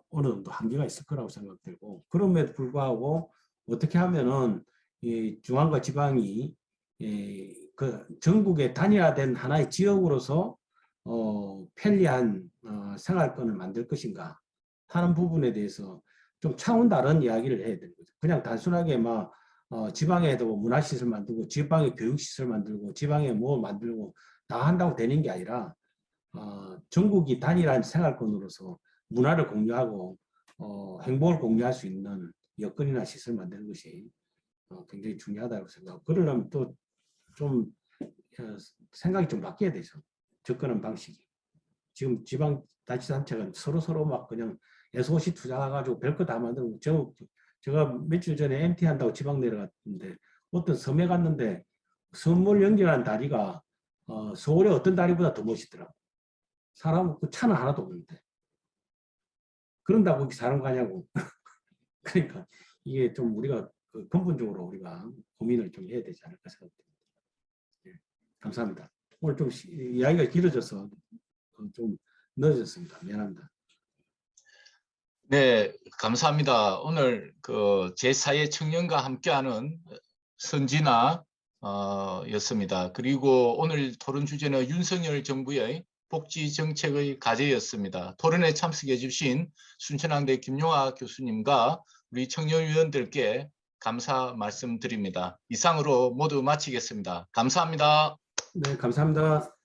어느 정도 한계가 있을 거라고 생각되고, 그럼에도 불구하고 어떻게 하면은 이 중앙과 지방이 그 전국에 단일화된 하나의 지역으로서 편리한 생활권을 만들 것인가 하는 부분에 대해서 좀 차원 다른 이야기를 해야 되는 거죠. 그냥 단순하게 지방에도 문화시설 만들고 지방에 교육시설 만들고 지방에 뭐 만들고 다 한다고 되는 게 아니라 전국이 단일한 생활권으로서 문화를 공유하고 행복을 공유할 수 있는 여건이나 시설 만드는 것이 굉장히 중요하다고 생각하고, 그러려면 또 좀 생각이 좀 바뀌어야 되죠. 접근하는 방식이. 지금 지방자치단체가 서로 막 그냥 SOC 투자해가지고 별거 다 만들고, 제가 며칠 전에 MT 한다고 지방 내려갔는데 어떤 섬에 갔는데 섬을 연결한 다리가 서울의 어떤 다리보다 더 멋있더라고. 사람 차는 하나도 없는데 그런다고 거기 사람 가냐고. 그러니까 이게 좀 우리가 근본적으로 우리가 고민을 좀 해야 되지 않을까 생각합니다. 네, 감사합니다. 오늘 좀 이야기가 길어져서 좀 늦어졌습니다. 미안합니다. 네, 감사합니다. 오늘 제4의 청년과 함께하는 선진화 였습니다. 그리고 오늘 토론 주제는 윤석열 정부의 복지 정책의 과제였습니다. 토론에 참석해 주신 순천향대 김용하 교수님과 우리 청년위원들께 감사 말씀드립니다. 이상으로 모두 마치겠습니다. 감사합니다. 네, 감사합니다.